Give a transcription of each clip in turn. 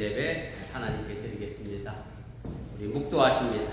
주일 예배 하나님께 드리겠습니다. 우리 묵도하십니다.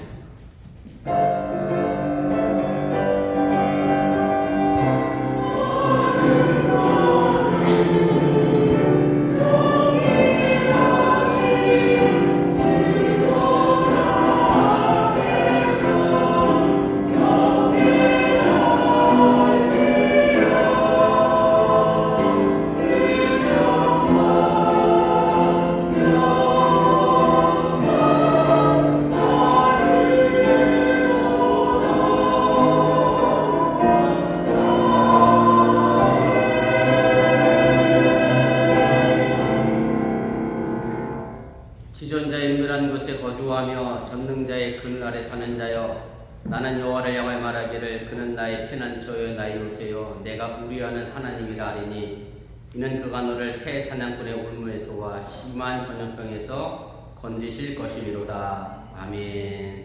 지존자의 은밀한 곳에 거주하며 전능자의 그늘 아래 사는 자여, 나는 여호와를 향하여 말하기를 그는 나의 피난처여 나의 요새여 내가 우려하는 하나님이라 하리니, 이는 그가 너를 새 사냥꾼의 올무에서와 심한 전염병에서 건지실 것이리로다. 아멘.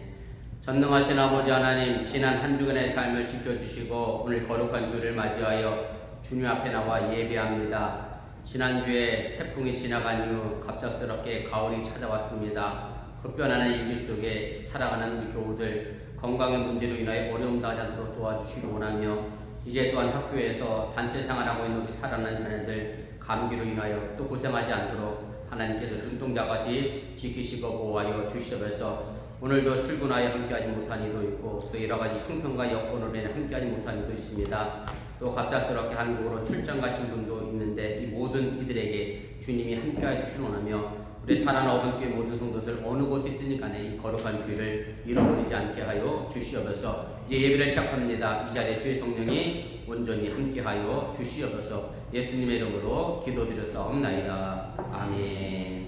전능하신 아버지 하나님, 지난 한 주간의 삶을 지켜주시고 오늘 거룩한 주를 맞이하여 주님 앞에 나와 예배합니다. 지난주에 태풍이 지나간 이후 갑작스럽게 가을이 찾아왔습니다. 급변하는 일기 속에 살아가는 우리 교우들 건강의 문제로 인하여 어려움 당하지 않도록 도와주시기 원하며, 이제 또한 학교에서 단체 생활하고 있는 우리 살아난 자녀들 감기로 인하여 또 고생하지 않도록 하나님께서 눈동자까지 지키시고 보호하여 주시옵소서. 오늘도 출근하여 함께하지 못한 이도 있고 또 여러가지 형편과 여건으로 인해 함께하지 못한 이도 있습니다. 또 갑작스럽게 한국으로 출장 가신 분도 있는데 이 모든 이들에게 주님이 함께해 주시기 원하며, 우리 사랑하는 어른교회 모든 성도들 어느 곳에 있든지 간에 이 거룩한 주일을 잃어버리지 않게 하여 주시옵소서. 이제 예배를 시작합니다. 이 자리에 주의 성령이 온전히 함께하여 주시옵소서. 예수님의 이름으로 기도드렸사옵나이다. 아멘.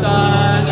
땅에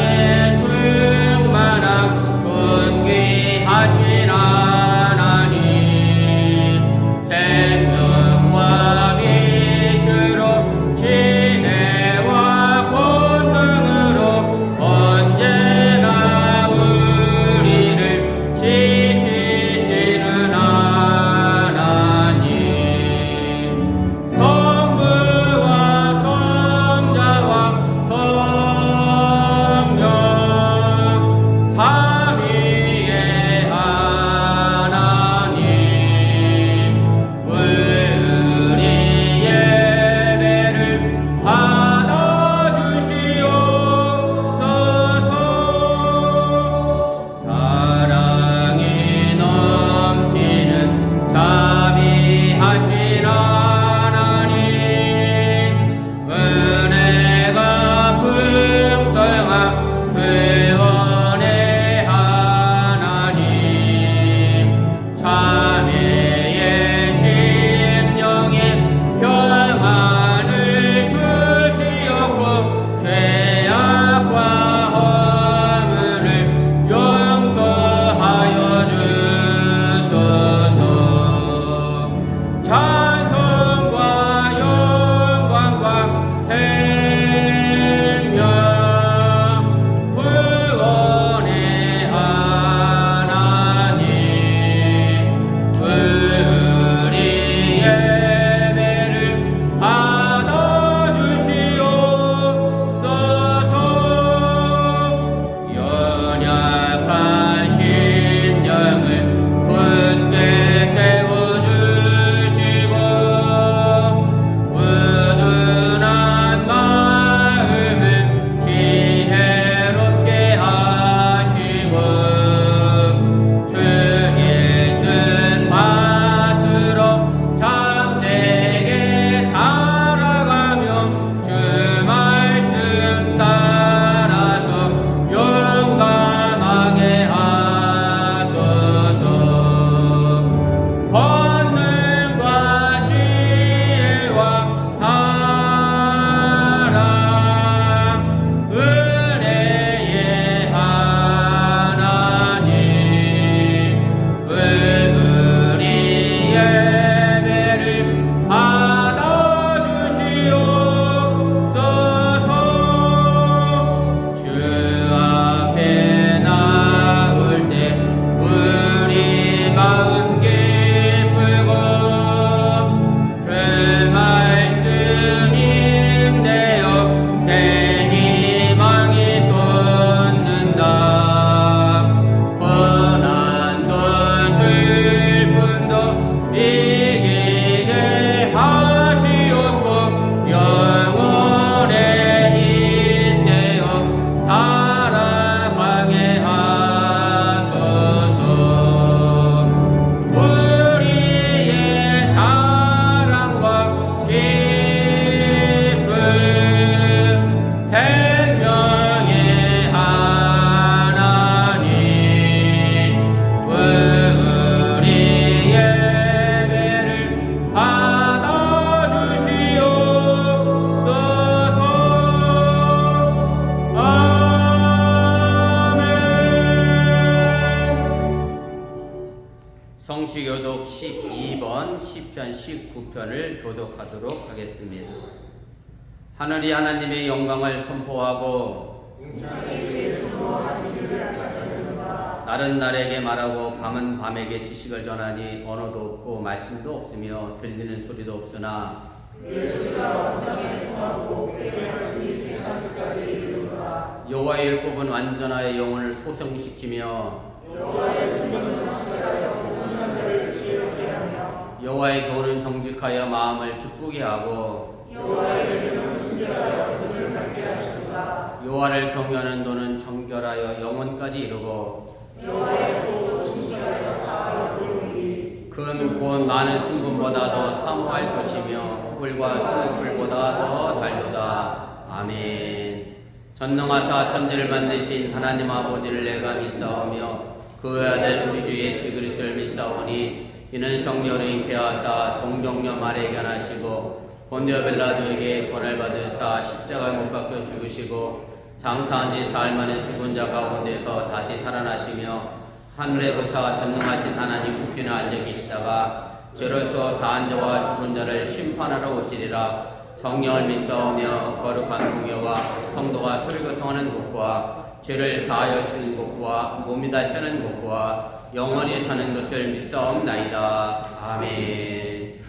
성취교독 12번 시편 19편을 교독하도록 하겠습니다. 하늘이 하나님의 영광을 선포하고 날은 날에게 말하고 밤은 밤에게 지식을 전하니 언어도 없고 말씀도 없으며 들리는 소리도 없으나 여호와의 율법은 완전하여 영혼을 소생시키며 여호와의 교훈은 정직하여 마음을 기쁘게 하고 여호와를 경외하는 도는 정결하여 영혼까지 이르고 금 곧 많은 순금보다 더 사모할 것이며 꿀과 수풀보다 더 달도다. 아멘. 전능하사 천지를 만드신 하나님 아버지를 내가 믿사오며 그 아들 우리 주 예수 그리스도를 믿사오니 이는 성령으로 잉태하사 동정녀 마리아에게 나시고 본디오 빌라도에게 고난을 받으사 십자가에 못 박혀 죽으시고 장사한 지 사흘 만에 죽은 자 가운데서 다시 살아나시며 하늘의 보사 전능하신 하나님 우편에 앉아 계시다가 죄로서 다한 자와 죽은 자를 심판하러 오시리라. 성령을 믿사오며 거룩한 공예와 성도가 소리교통하는 것과 죄를 사하여 주는 것과 몸이 다시 사는 것과 영원히 사는 것을 믿사옵나이다. 아멘.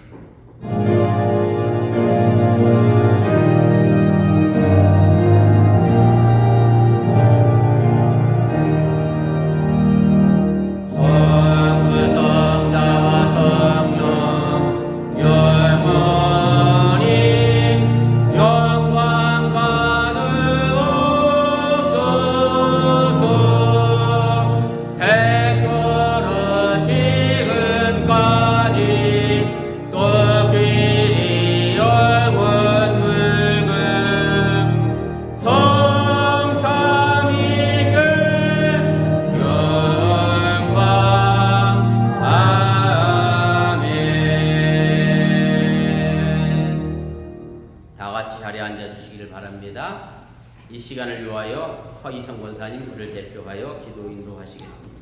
이 시간을 위하여 허이성 권사님 그를 대표하여 기도 인도하시겠습니다.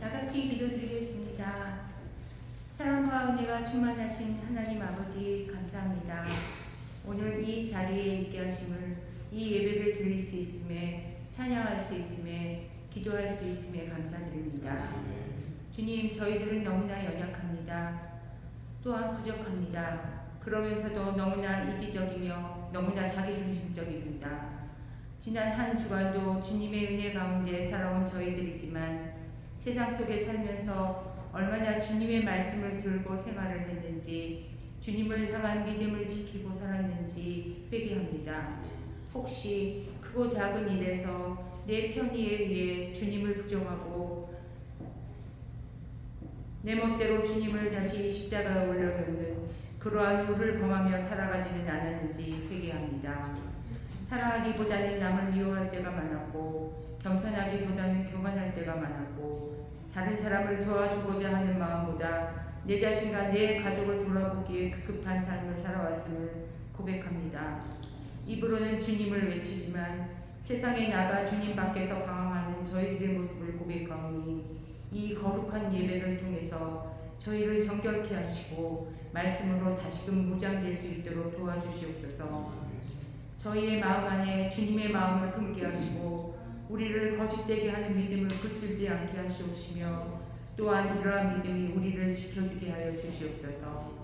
다 같이 기도드리겠습니다. 사랑과 은혜가 충만하신 하나님 아버지 감사합니다. 오늘 이 자리에 있게 하심을 이 예배를 드릴 수 있음에 찬양할 수 있음에 기도할 수 있음에 감사드립니다. 주님, 저희들은 너무나 연약합니다. 또한 부족합니다. 그러면서도 너무나 이기적이며 너무나 자기중심적입니다. 지난 한 주간도 주님의 은혜 가운데 살아온 저희들이지만 세상 속에 살면서 얼마나 주님의 말씀을 들고 생활을 했는지 주님을 향한 믿음을 지키고 살았는지 회개합니다. 혹시 크고 작은 일에서 내 편의에 의해 주님을 부정하고 내 멋대로 주님을 다시 십자가에 올려놓는 그러한 유를 범하며 살아가지는 않았는지 회개합니다. 사랑하기보다는 남을 미워할 때가 많았고 겸손하기보다는 교만할 때가 많았고 다른 사람을 도와주고자 하는 마음보다 내 자신과 내 가족을 돌아보기에 급급한 삶을 살아왔음을 고백합니다. 입으로는 주님을 외치지만 세상에 나가 주님 밖에서 방황하는 저희들의 모습을 고백하오니 이 거룩한 예배를 통해서 저희를 정결케 하시고 말씀으로 다시금 무장될 수 있도록 도와주시옵소서. 저희의 마음 안에 주님의 마음을 품게 하시고 우리를 거짓되게 하는 믿음을 붙들지 않게 하시옵시며 또한 이러한 믿음이 우리를 지켜주게 하여 주시옵소서.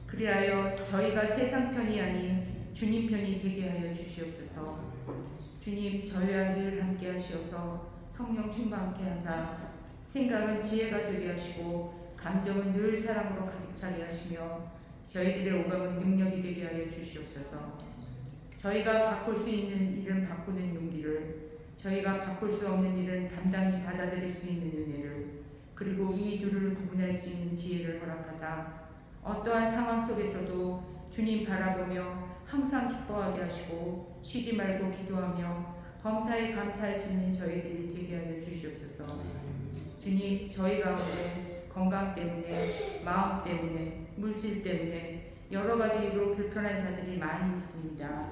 그리하여 저희가 세상 편이 아닌 주님 편이 되게 하여 주시옵소서. 주님, 저희와 늘 함께 하시어서 성령 충만케 하사 생각은 지혜가 되게 하시고 감정은 늘 사랑으로 가득 차게 하시며 저희들의 오감은 능력이 되게 하여 주시옵소서. 저희가 바꿀 수 있는 일은 바꾸는 용기를, 저희가 바꿀 수 없는 일은 담당히 받아들일 수 있는 은혜를, 그리고 이 둘을 구분할 수 있는 지혜를 허락하사 어떠한 상황 속에서도 주님 바라보며 항상 기뻐하게 하시고 쉬지 말고 기도하며 범사에 감사할 수 있는 저희들이 되게 하여 주시옵소서. 주님, 저희 가운데 건강 때문에, 마음 때문에, 물질 때문에 여러 가지 이유로 불편한 자들이 많이 있습니다.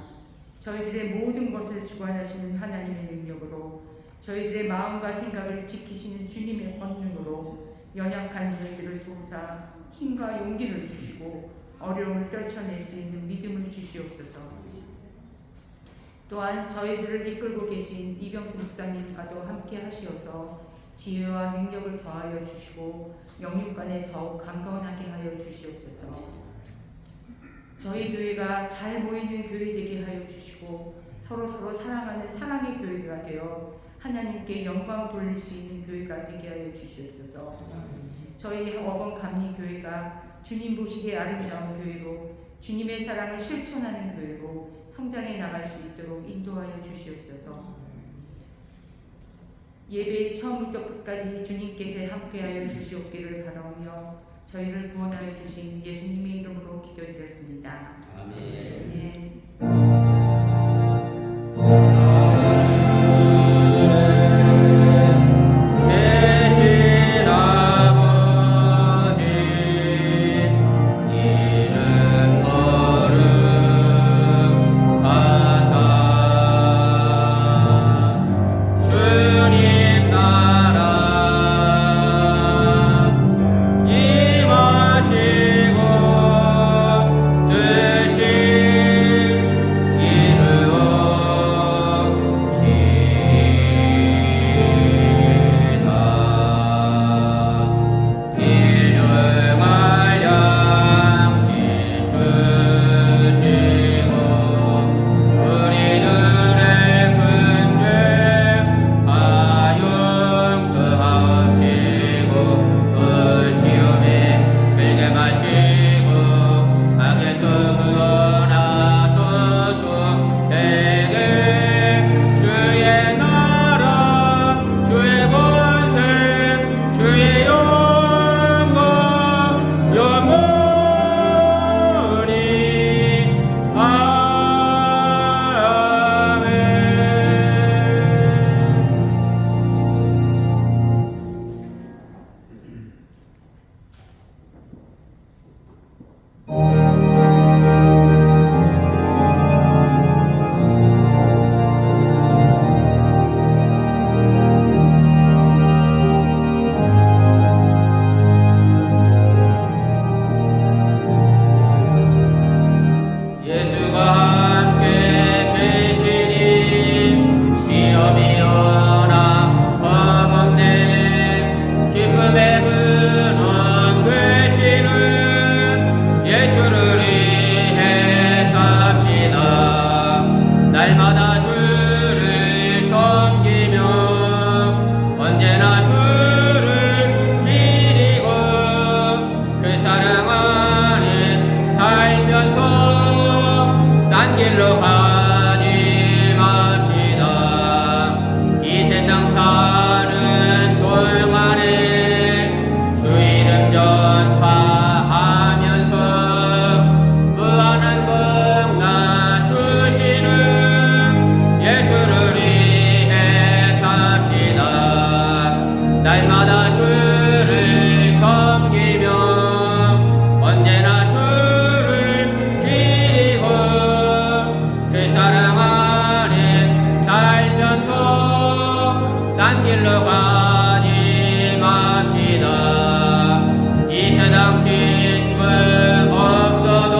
저희들의 모든 것을 주관하시는 하나님의 능력으로 저희들의 마음과 생각을 지키시는 주님의 권능으로 연약한 저희들을 도우사 힘과 용기를 주시고 어려움을 떨쳐낼 수 있는 믿음을 주시옵소서. 또한 저희들을 이끌고 계신 이병수 목사님과도 함께 하시어서 지혜와 능력을 더하여 주시고 영육간에 더욱 강건하게 하여 주시옵소서. 저희 교회가 잘 모이는 교회 되게 하여 주시고 서로 사랑하는 사랑의 교회가 되어 하나님께 영광 돌릴 수 있는 교회가 되게 하여 주시옵소서. 저희 어번 감리 교회가 주님 보시기에 아름다운 교회로 주님의 사랑을 실천하는 교회로 성장해 나갈 수 있도록 인도하여 주시옵소서. 예배 처음부터 끝까지 주님께서 함께하여 주시옵기를 바라오며 저희를 구원하여 주신 예수님의 이름으로 기도드렸습니다. 아멘. 대신 아버지 이름 거룩 하사 주님 나라 임하시고 뜻이 이루어지다 일용할 양식 주시고 우리들의 큰죄 하용하시고 시험에 들게 마시고 악에서 구원하소서. 대개 주의 나라 주의 권세 주의 영광 영원히 아멘. 예수가 함께 계시니 시험이 오나 험없네. 기쁨의 근원 되시는 예수를 위해 삽시다. 날마다 주를 섬기며 언제나 주를 기리고 그 사랑 안에 살면서 딴 길로 가지 맙시다. 이 세상 사는 동안에 주 이름 전파하면서 무한한 복나 주시는 예수를 위해 삽시다. 날마다 주를 섬기며 언제나 주를 기리고 그 사랑 안에 살면서 딴 길로 가지 맙시다. 이 세상 친구 없어도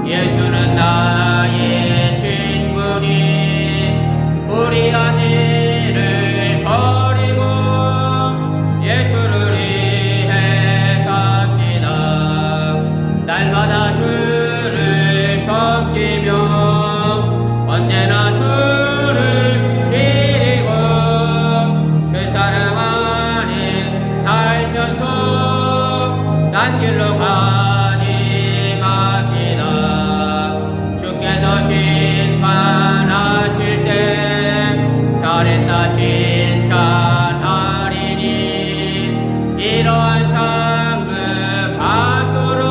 예수는 나의 친구니 불의한 일을 버리고 예수를 위해 삽시다. 날마다 주를 섬기며 언제나 주를 기리고 그 사랑 안에 살면서 딴 길로 가지 맙시다. 주께서 심판하실 때 잘했다 칭찬하리니 이러한 상급 받도록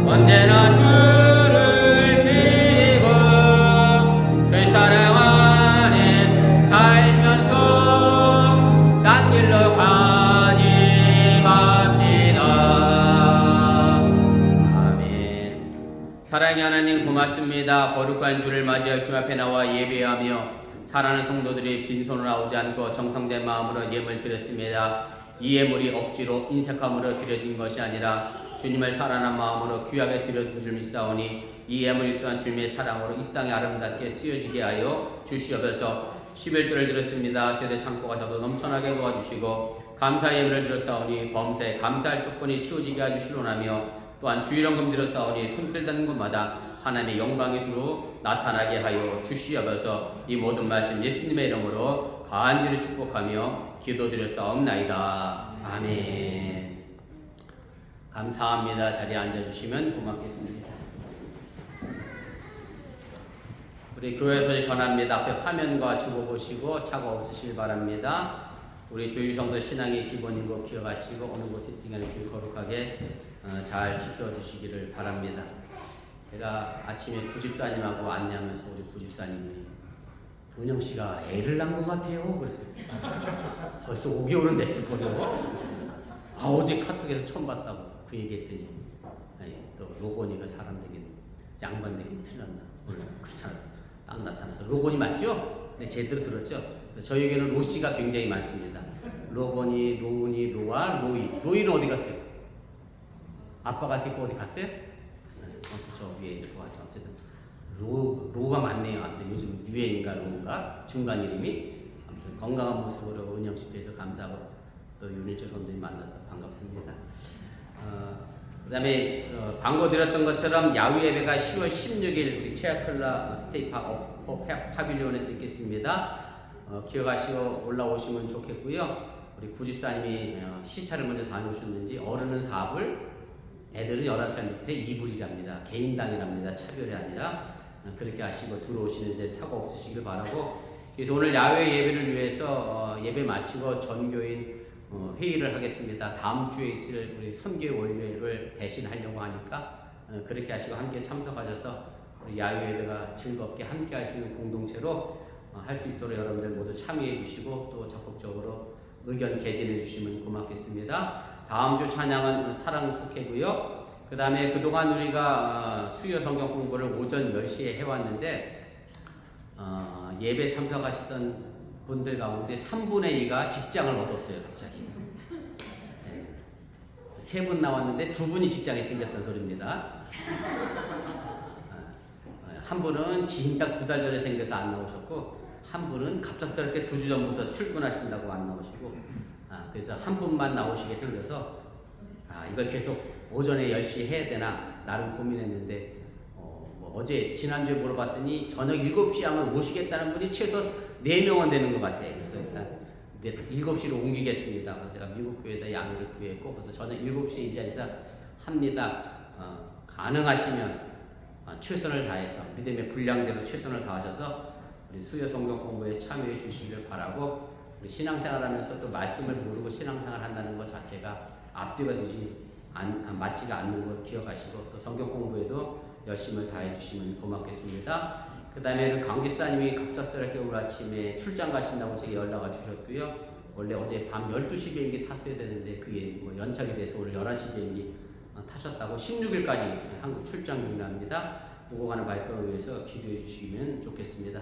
언제나 주를 기리고 사랑의 하나님 고맙습니다. 거룩한 주를 맞이할 주 앞에 나와 예배하며 사랑하는 성도들이 빈손으로 나오지 않고 정성된 마음으로 예물 드렸습니다. 이 예물이 억지로 인색함으로 드려진 것이 아니라 주님을 사랑하는 마음으로 귀하게 드려준 줄 믿사오니 이 예물이 또한 주님의 사랑으로 이 땅에 아름답게 쓰여지게 하여 주시옵소서. 11조를 드렸습니다. 제대 창고가 저도 넘쳐나게 도와주시고 감사의 예물을 드렸사오니 범사에 감사할 조건이 치워지게 해주시오나며 또한 주일원금 드렸사오니 손길 닿는 곳마다 하나님의 영광이 두루 나타나게 하여 주시옵소서. 이 모든 말씀 예수님의 이름으로 간절히 축복하며 기도드렸사옵나이다. 아멘. 감사합니다. 자리에 앉아주시면 고맙겠습니다. 우리 교회에서 전합니다. 앞에 화면과 주보 보시고 착오 없으시길 바랍니다. 우리 주일성도 신앙의 기본인 거 기억하시고 어느 곳에 있든 주일 거룩하게 잘 지켜주시기를 바랍니다. 제가 아침에 구집사님하고 안내하면서 우리 구집사님이 은영씨가 애를 낳은 것 같아요. 그랬어요. 벌써 5개월은 됐을 거요. 어제 카톡에서 처음 봤다고 그 얘기했더니 또 로건이가 사람 되긴 양반 되긴 틀렸나. 그렇잖아요. 딱 나타나서 로건이 맞죠? 네, 제대로 들었죠? 저에게는 로씨가 굉장히 많습니다. 로건이, 로운이, 로아, 로이. 로이는 어디 갔어요? 아빠가 데리고 어디 갔어요? 저 위에 좋아하죠. 어쨌든 로가 많네요. 아무튼 요즘 유행인가 로가 중간 이름이 아무튼 건강한 모습으로 은영식에서 감사하고 또 윤일철 선생님 만나서 반갑습니다. 그다음에 광고 드렸던 것처럼 야외 예배가 10월 16일 우리 체아클라 스테이파 파빌리온에서 있겠습니다. 기억하시고 올라오시면 좋겠고요. 우리 구집사님이 시차를 먼저 다녀오셨는지 어른은 4불, 애들은 11살 밑에 2불이랍니다. 개인당이랍니다. 차별이 아니라 그렇게 하시고 들어오시는데 사고 없으시길 바라고. 그래서 오늘 야외 예배를 위해서 예배 마치고 전교인 회의를 하겠습니다. 다음 주에 있을 우리 선교 원례를 대신하려고 하니까 그렇게 하시고 함께 참석하셔서 우리 야외 예배가 즐겁게 함께 할 수 있는 공동체로 할 수 있도록 여러분들 모두 참여해 주시고 또 적극적으로 의견 개진해 주시면 고맙겠습니다. 다음 주 찬양은 사랑 속회고요. 그 다음에 그동안 우리가 수요 성경 공부를 오전 10시에 해왔는데 예배 참석하시던 분들 가운데 3분의 2가 직장을 얻었어요. 갑자기 3분 나왔는데 2분이 직장이 생겼다는 소리입니다. 한 분은 진작 2달 전에 생겨서 안 나오셨고 한 분은 갑작스럽게 2주 전부터 출근하신다고 안 나오시고 그래서 한 분만 나오시게 생겨서 이걸 계속 오전에 10시에 해야 되나 나름 고민했는데 어제 지난주에 물어봤더니 저녁 7시에 하면 오시겠다는 분이 최소 4명은 되는 것 같아요. 그래서 일단 7시로 옮기겠습니다. 그래서 제가 미국 교회에다 양해를 구했고 그래서 저녁 7시에 이 자리에서 합니다. 가능하시면 최선을 다해서 믿음의 분량대로 최선을 다하셔서 우리 수요 성경 공부에 참여해 주시길 바라고 우리 신앙생활하면서 또 말씀을 모르고 신앙생활 한다는 것 자체가 앞뒤가 맞지가 않는 걸 기억하시고 또 성경 공부에도 열심을 다해 주시면 고맙겠습니다. 그 다음에 강기사님이 갑작스럽게 오늘 아침에 출장 가신다고 제게 연락을 주셨고요. 원래 어제 밤 12시 비행기 탔어야 되는데 그게 연착이 돼서 오늘 11시 비행기 타셨다고 16일까지 한국 출장 중입니다. 오고 가는 발걸음을 위해서 기도해 주시면 좋겠습니다.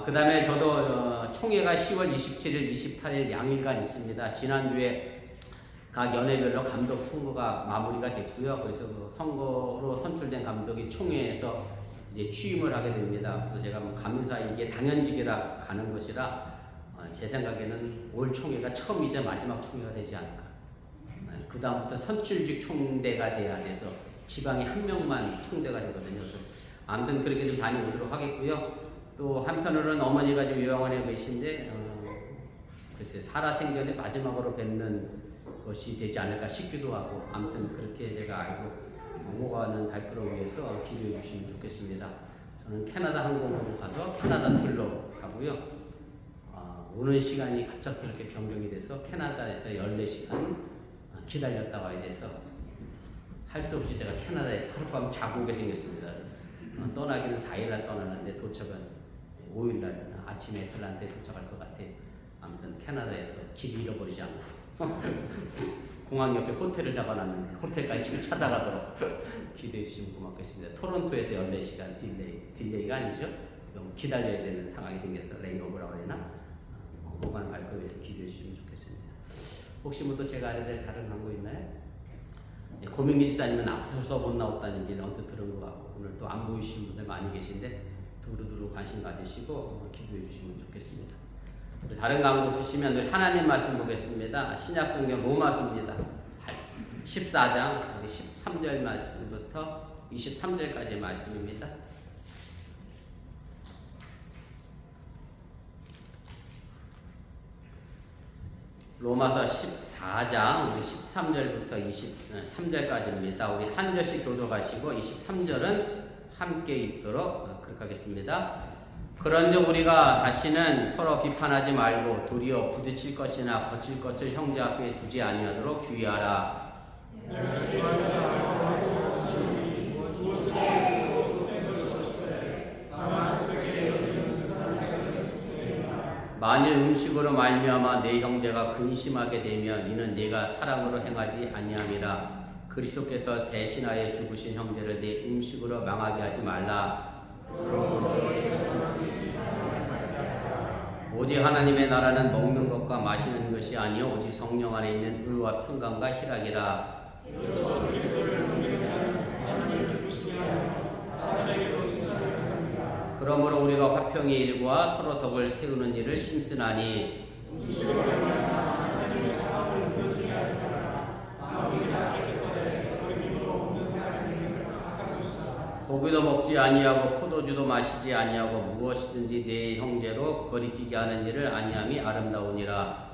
그 다음에 저도 총회가 10월 27일, 28일 양일간 있습니다. 지난주에 각 연회별로 감독 선거가 마무리가 됐고요. 그래서 그 선거로 선출된 감독이 총회에서 이제 취임을 하게 됩니다. 그래서 제가 감사 이게 당연직이라 가는 것이라 제 생각에는 올 총회가 처음이자 마지막 총회가 되지 않을까. 그 다음부터 선출직 총대가 돼야 돼서 지방에 한 명만 총대가 되거든요. 그래서 아무튼 그렇게 좀 다녀오도록 하겠고요. 또 한편으로는 어머니가 지금 요양원에 계신데 글쎄 살아생전에 마지막으로 뵙는 것이 되지 않을까 싶기도 하고 아무튼 그렇게 제가 알고 오가는 발걸음을 위해서 기도해 주시면 좋겠습니다. 저는 캐나다 항공으로 가서 캐나다 들러 가고요. 오는 시간이 갑작스럽게 변경이 돼서 캐나다에서 14시간 기다렸다 와야 돼서 할 수 없이 제가 캐나다에서 하룻밤 자고 오게 생겼습니다. 떠나기는 4일날 떠나는데 도착은 5일날 아침에 애틀란타에 도착할 것 같아. 아무튼 캐나다에서 길 잃어버리지 않고 공항 옆에 호텔을 잡아놨는데 호텔까지 지금 찾아가도록 기도해 주시면 고맙겠습니다. 토론토에서 14시간 딜레이가 아니죠. 좀 기다려야 되는 상황이 생겨서 레이오버라고 해야 되나? 보관 발급에서 기도해 주시면 좋겠습니다. 혹시 뭐 또 제가 알아야 될 다른 광고 있나요? 고민기 지사님은 아프셔서 못 나왔다는 얘기를 언뜻 들은 것 같고 오늘 또 안 보이시는 분들 많이 계신데 두루두루 관심 가지시고 기도해 주시면 좋겠습니다. 다른 광고 쓰시면 우리 하나님 말씀 보겠습니다. 신약성경 로마서입니다. 14장 13절 말씀부터 23절까지 말씀입니다. 로마서 14장 우리 13절부터 23절까지입니다. 우리 한 절씩 교독하시고 23절은 함께 읽도록 그렇게 하겠습니다. 그런즉 우리가 다시는 서로 비판하지 말고 도리어 부딪힐 것이나 거칠 것을 형제 앞에 두지 아니하도록 주의하라. 만일 음식으로 말미암아 내 형제가 근심하게 되면 이는 내가 사랑으로 행하지 아니함이라. 그리스도께서 대신하여 죽으신 형제를 내 음식으로 망하게 하지 말라. 오직 하나님의 나라는 먹는 것과 마시는 것이 아니요 오직 성령 안에 있는 의와 평강과 희락이라. 그러므로 우리가 화평의 일과 서로 덕을 세우는 일을 심쓰나니 고기도 먹지 아니하고 포도주도 마시지 아니하고 무엇이든지 내 형제로 거리끼게 하는 일을 아니함이 아름다우니라.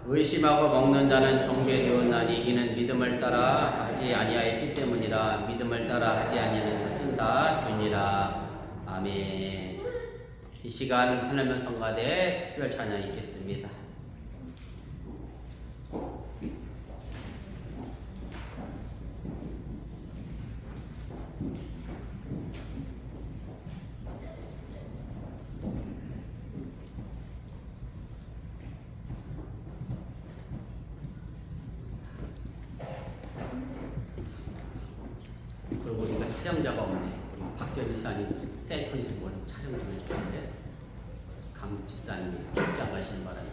의심하고 먹는 자는 정죄되었나니 이는 믿음을 따라 하지 아니하였기 때문이라. 믿음을 따라 하지 아니하는 것은 다 죄니라. 아멘. 이 시간 하나님 성가대 특별 찬양 있겠습니다. 그리고 우리가 촬영자가 없네. 우리 박전 이사님 세컨스 원 촬영 좀 해주는데 강 집사님이 출장 가시는 바람에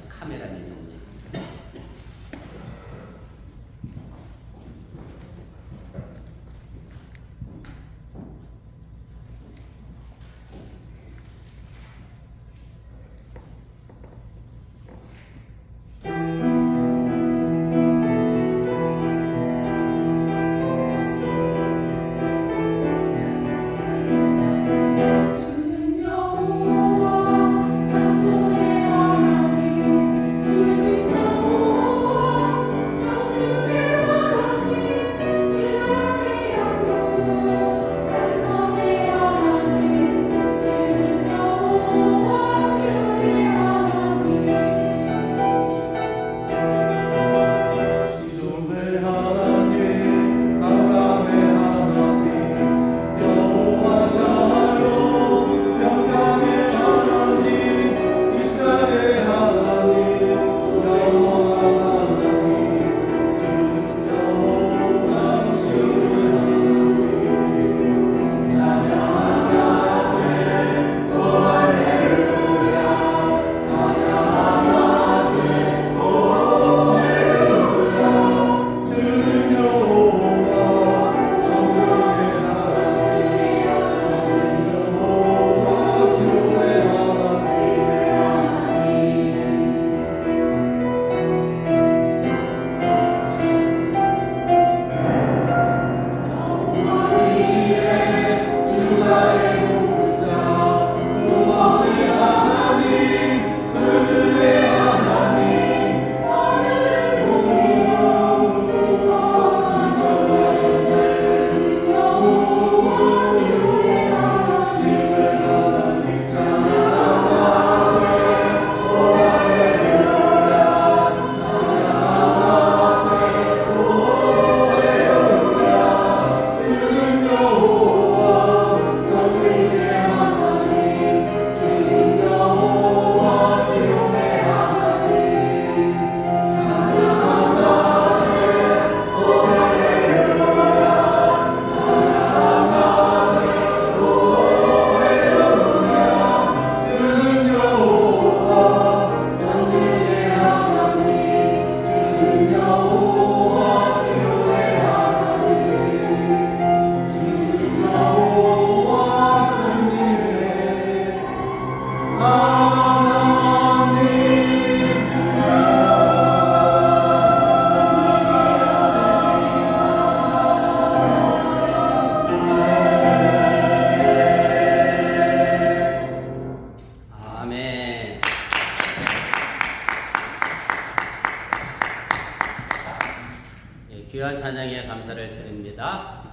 귀한 찬양에 감사를 드립니다.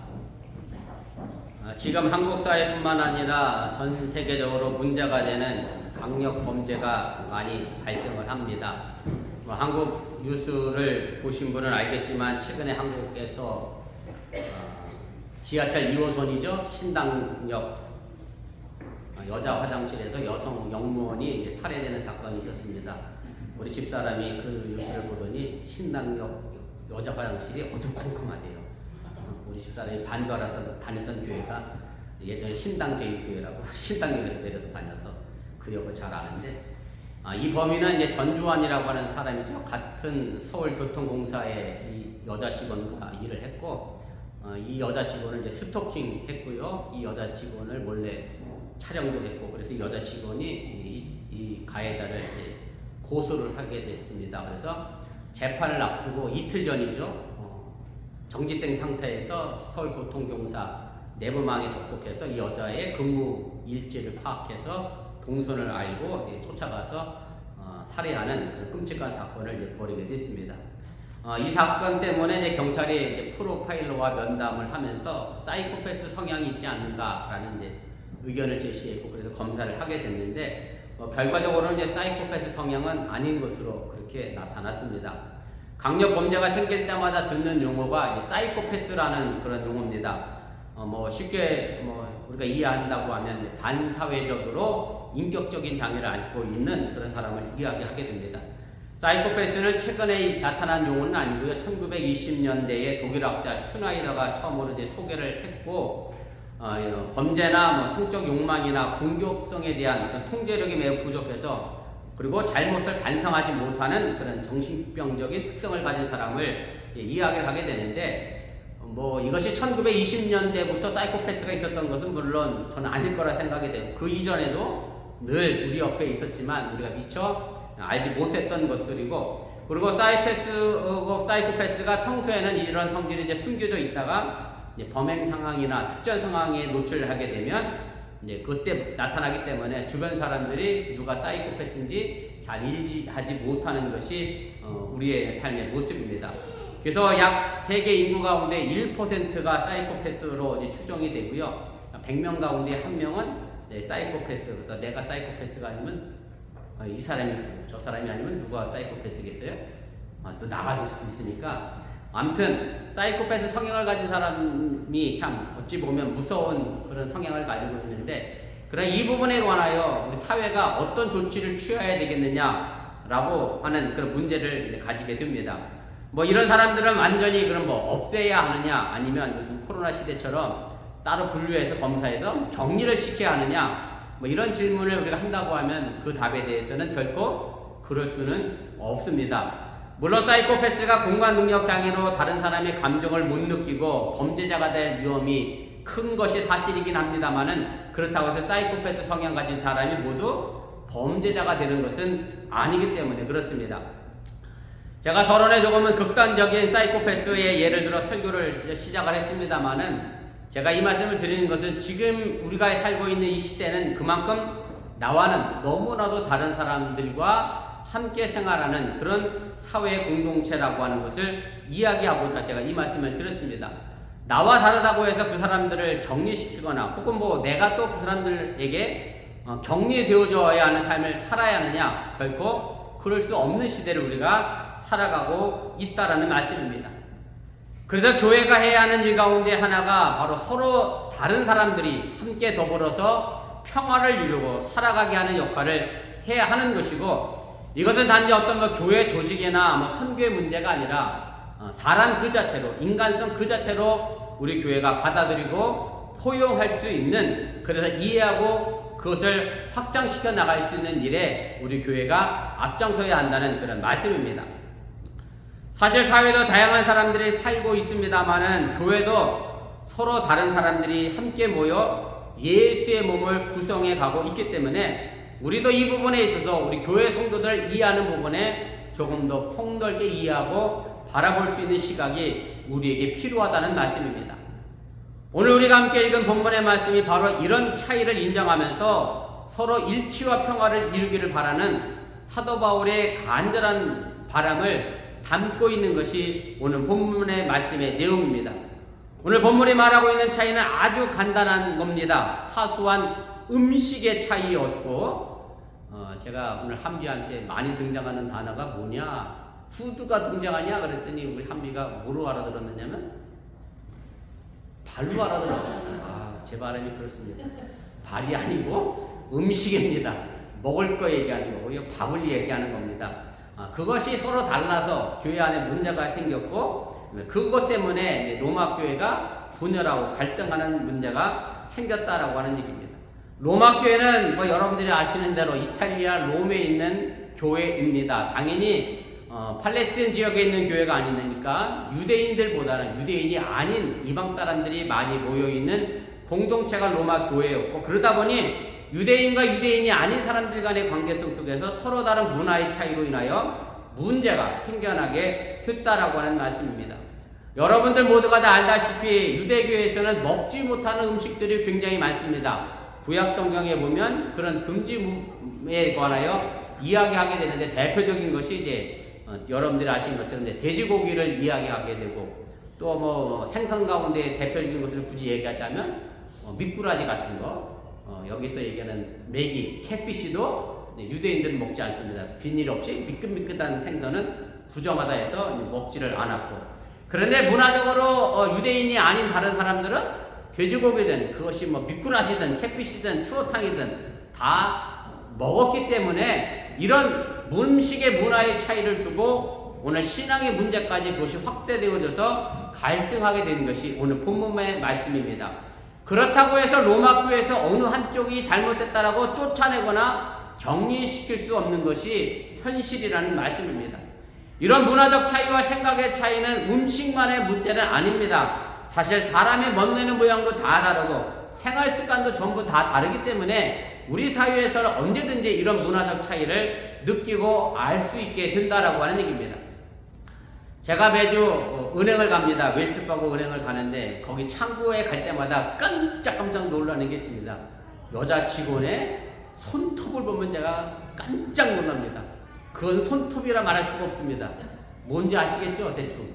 지금 한국 사회뿐만 아니라 전 세계적으로 문제가 되는 강력 범죄가 많이 발생을 합니다. 한국 뉴스를 보신 분은 알겠지만 최근에 한국에서 지하철 2호선이죠. 신당역 여자 화장실에서 여성 영무원이 이제 살해되는 사건이 있었습니다. 우리 집사람이 그 뉴스를 보더니 신당역 여자 화장실이 어두컴컴하대요. 우리 집사람이 다녔던 교회가 예전에 신당제일교회라고 신당역에서 내려서 다녀서 그 역을 잘 아는데, 이 범인은 이제 전주환이라고 하는 사람이죠. 같은 서울교통공사의 이 여자 직원과 일을 했고, 이 여자 직원을 이제 스토킹 했고요. 이 여자 직원을 몰래 촬영도 했고, 그래서 이 여자 직원이 이 가해자를 이제 고소를 하게 됐습니다. 그래서 재판을 앞두고 이틀 전이죠. 정지된 상태에서 서울교통공사 내부망에 접속해서 이 여자의 근무 일지를 파악해서 동선을 알고 쫓아가서 살해하는 그런 끔찍한 사건을 이제 벌이게 됐습니다. 이 사건 때문에 이제 경찰이 이제 프로파일러와 면담을 하면서 사이코패스 성향이 있지 않는가라는 이제 의견을 제시했고, 그래서 검사를 하게 됐는데 결과적으로는 이제 사이코패스 성향은 아닌 것으로 그렇게 나타났습니다. 강력 범죄가 생길 때마다 듣는 용어가 이제 사이코패스라는 그런 용어입니다. 쉽게 우리가 이해한다고 하면 반사회적으로 인격적인 장애를 앓고 있는 그런 사람을 이야기하게 됩니다. 사이코패스는 최근에 나타난 용어는 아니고요. 1920년대에 독일학자 슈나이더가 처음으로 이제 소개를 했고, 범죄나 성적 욕망이나 공격성에 대한 어떤 통제력이 매우 부족해서, 그리고 잘못을 반성하지 못하는 그런 정신병적인 특성을 가진 사람을 이야기를 하게 되는데, 이것이 1920년대부터 사이코패스가 있었던 것은 물론 저는 아닐 거라 생각이 되고, 그 이전에도 늘 우리 옆에 있었지만 우리가 미처 알지 못했던 것들이고, 그리고 사이코패스가 평소에는 이런 성질이 이제 숨겨져 있다가 이제 범행 상황이나 특정 상황에 노출을 하게 되면 이제 그때 나타나기 때문에 주변 사람들이 누가 사이코패스인지 잘 인지하지 못하는 것이 우리의 삶의 모습입니다. 그래서 약 세계 인구 가운데 1%가 사이코패스로 이제 추정이 되고요. 100명 가운데 1명은 사이코패스. 그래서 내가 사이코패스가 아니면 이 사람이 저 사람이 아니면 누가 사이코패스겠어요? 또 나가 될 수도 있으니까. 아무튼 사이코패스 성향을 가진 사람이 참 어찌 보면 무서운 그런 성향을 가지고 있는데, 그런 이 부분에 관하여 우리 사회가 어떤 조치를 취해야 되겠느냐라고 하는 그런 문제를 가지게 됩니다. 이런 사람들은 완전히 그럼 없애야 하느냐, 아니면 요즘 코로나 시대처럼 따로 분류해서 검사해서 격리를 시켜야 하느냐, 이런 질문을 우리가 한다고 하면 그 답에 대해서는 결코 그럴 수는 없습니다. 물론 사이코패스가 공감 능력 장애로 다른 사람의 감정을 못 느끼고 범죄자가 될 위험이 큰 것이 사실이긴 합니다만은, 그렇다고 해서 사이코패스 성향 가진 사람이 모두 범죄자가 되는 것은 아니기 때문에 그렇습니다. 제가 서론에 조금은 극단적인 사이코패스의 예를 들어 설교를 시작을 했습니다만은, 제가 이 말씀을 드리는 것은 지금 우리가 살고 있는 이 시대는 그만큼 나와는 너무나도 다른 사람들과 함께 생활하는 그런 사회 공동체라고 하는 것을 이야기하고자 제가 이 말씀을 드렸습니다. 나와 다르다고 해서 그 사람들을 격리시키거나 혹은 내가 또 그 사람들에게 격리되어져야 하는 삶을 살아야 하느냐, 결코 그럴 수 없는 시대를 우리가 살아가고 있다라는 말씀입니다. 그래서 교회가 해야 하는 일 가운데 하나가 바로 서로 다른 사람들이 함께 더불어서 평화를 이루고 살아가게 하는 역할을 해야 하는 것이고, 이것은 단지 어떤 교회 조직이나 선교의 문제가 아니라 사람 그 자체로, 인간성 그 자체로 우리 교회가 받아들이고 포용할 수 있는, 그래서 이해하고 그것을 확장시켜 나갈 수 있는 일에 우리 교회가 앞장서야 한다는 그런 말씀입니다. 사실 사회도 다양한 사람들이 살고 있습니다만은, 교회도 서로 다른 사람들이 함께 모여 예수의 몸을 구성해 가고 있기 때문에, 우리도 이 부분에 있어서 우리 교회 성도들 이해하는 부분에 조금 더 폭넓게 이해하고 바라볼 수 있는 시각이 우리에게 필요하다는 말씀입니다. 오늘 우리가 함께 읽은 본문의 말씀이 바로 이런 차이를 인정하면서 서로 일치와 평화를 이루기를 바라는 사도 바울의 간절한 바람을 담고 있는 것이 오늘 본문의 말씀의 내용입니다. 오늘 본문이 말하고 있는 차이는 아주 간단한 겁니다. 사소한 음식의 차이였고, 제가 오늘 한비한테 많이 등장하는 단어가 뭐냐, 푸드가 등장하냐 그랬더니 우리 한비가 뭐로 알아들었느냐면 발로 알아들었어요. 제 발음이 그렇습니다. 발이 아니고 음식입니다. 먹을 거 얘기하는 거고, 이거 밥을 얘기하는 겁니다. 그것이 서로 달라서 교회 안에 문제가 생겼고, 그것 때문에 로마 교회가 분열하고 갈등하는 문제가 생겼다라고 하는 얘기입니다. 로마 교회는 뭐 여러분들이 아시는 대로 이탈리아 롬에 있는 교회입니다. 당연히 팔레스틴 지역에 있는 교회가 아니니까 유대인들보다는 유대인이 아닌 이방 사람들이 많이 모여있는 공동체가 로마 교회였고, 그러다 보니 유대인과 유대인이 아닌 사람들 간의 관계성 속에서 서로 다른 문화의 차이로 인하여 문제가 생겨나게 됐다라고 하는 말씀입니다. 여러분들 모두가 다 알다시피 유대교에서는 먹지 못하는 음식들이 굉장히 많습니다. 구약 성경에 보면 그런 금지에 관하여 이야기하게 되는데, 대표적인 것이 이제 여러분들이 아시는 것처럼 돼지고기를 이야기하게 되고, 또 뭐 생선 가운데 대표적인 것을 굳이 얘기하자면 미꾸라지 같은 거, 여기서 얘기하는 메기, 캣피시도 유대인들은 먹지 않습니다. 비닐 없이 미끈미끈한 생선은 부정하다 해서 먹지를 않았고, 그런데 문화적으로 유대인이 아닌 다른 사람들은 돼지고기든 그것이 뭐 미꾸라지든 캣피시든 추어탕이든 다 먹었기 때문에 이런 음식의 문화의 차이를 두고 오늘 신앙의 문제까지 그것이 확대되어져서 갈등하게 된 것이 오늘 본문의 말씀입니다. 그렇다고 해서 로마 교회에서 어느 한쪽이 잘못됐다라고 쫓아내거나 격리시킬 수 없는 것이 현실이라는 말씀입니다. 이런 문화적 차이와 생각의 차이는 음식만의 문제는 아닙니다. 사실 사람의 멋내는 모양도 다 다르고 생활 습관도 전부 다 다르기 때문에 우리 사회에서는 언제든지 이런 문화적 차이를 느끼고 알 수 있게 된다라고 하는 얘기입니다. 제가 매주 은행을 갑니다. 웰스파고 은행을 가는데 거기 창구에 갈 때마다 깜짝 놀라는 게 있습니다. 여자 직원의 손톱을 보면 제가 깜짝 놀랍니다. 그건 손톱이라 말할 수가 없습니다. 뭔지 아시겠죠? 대충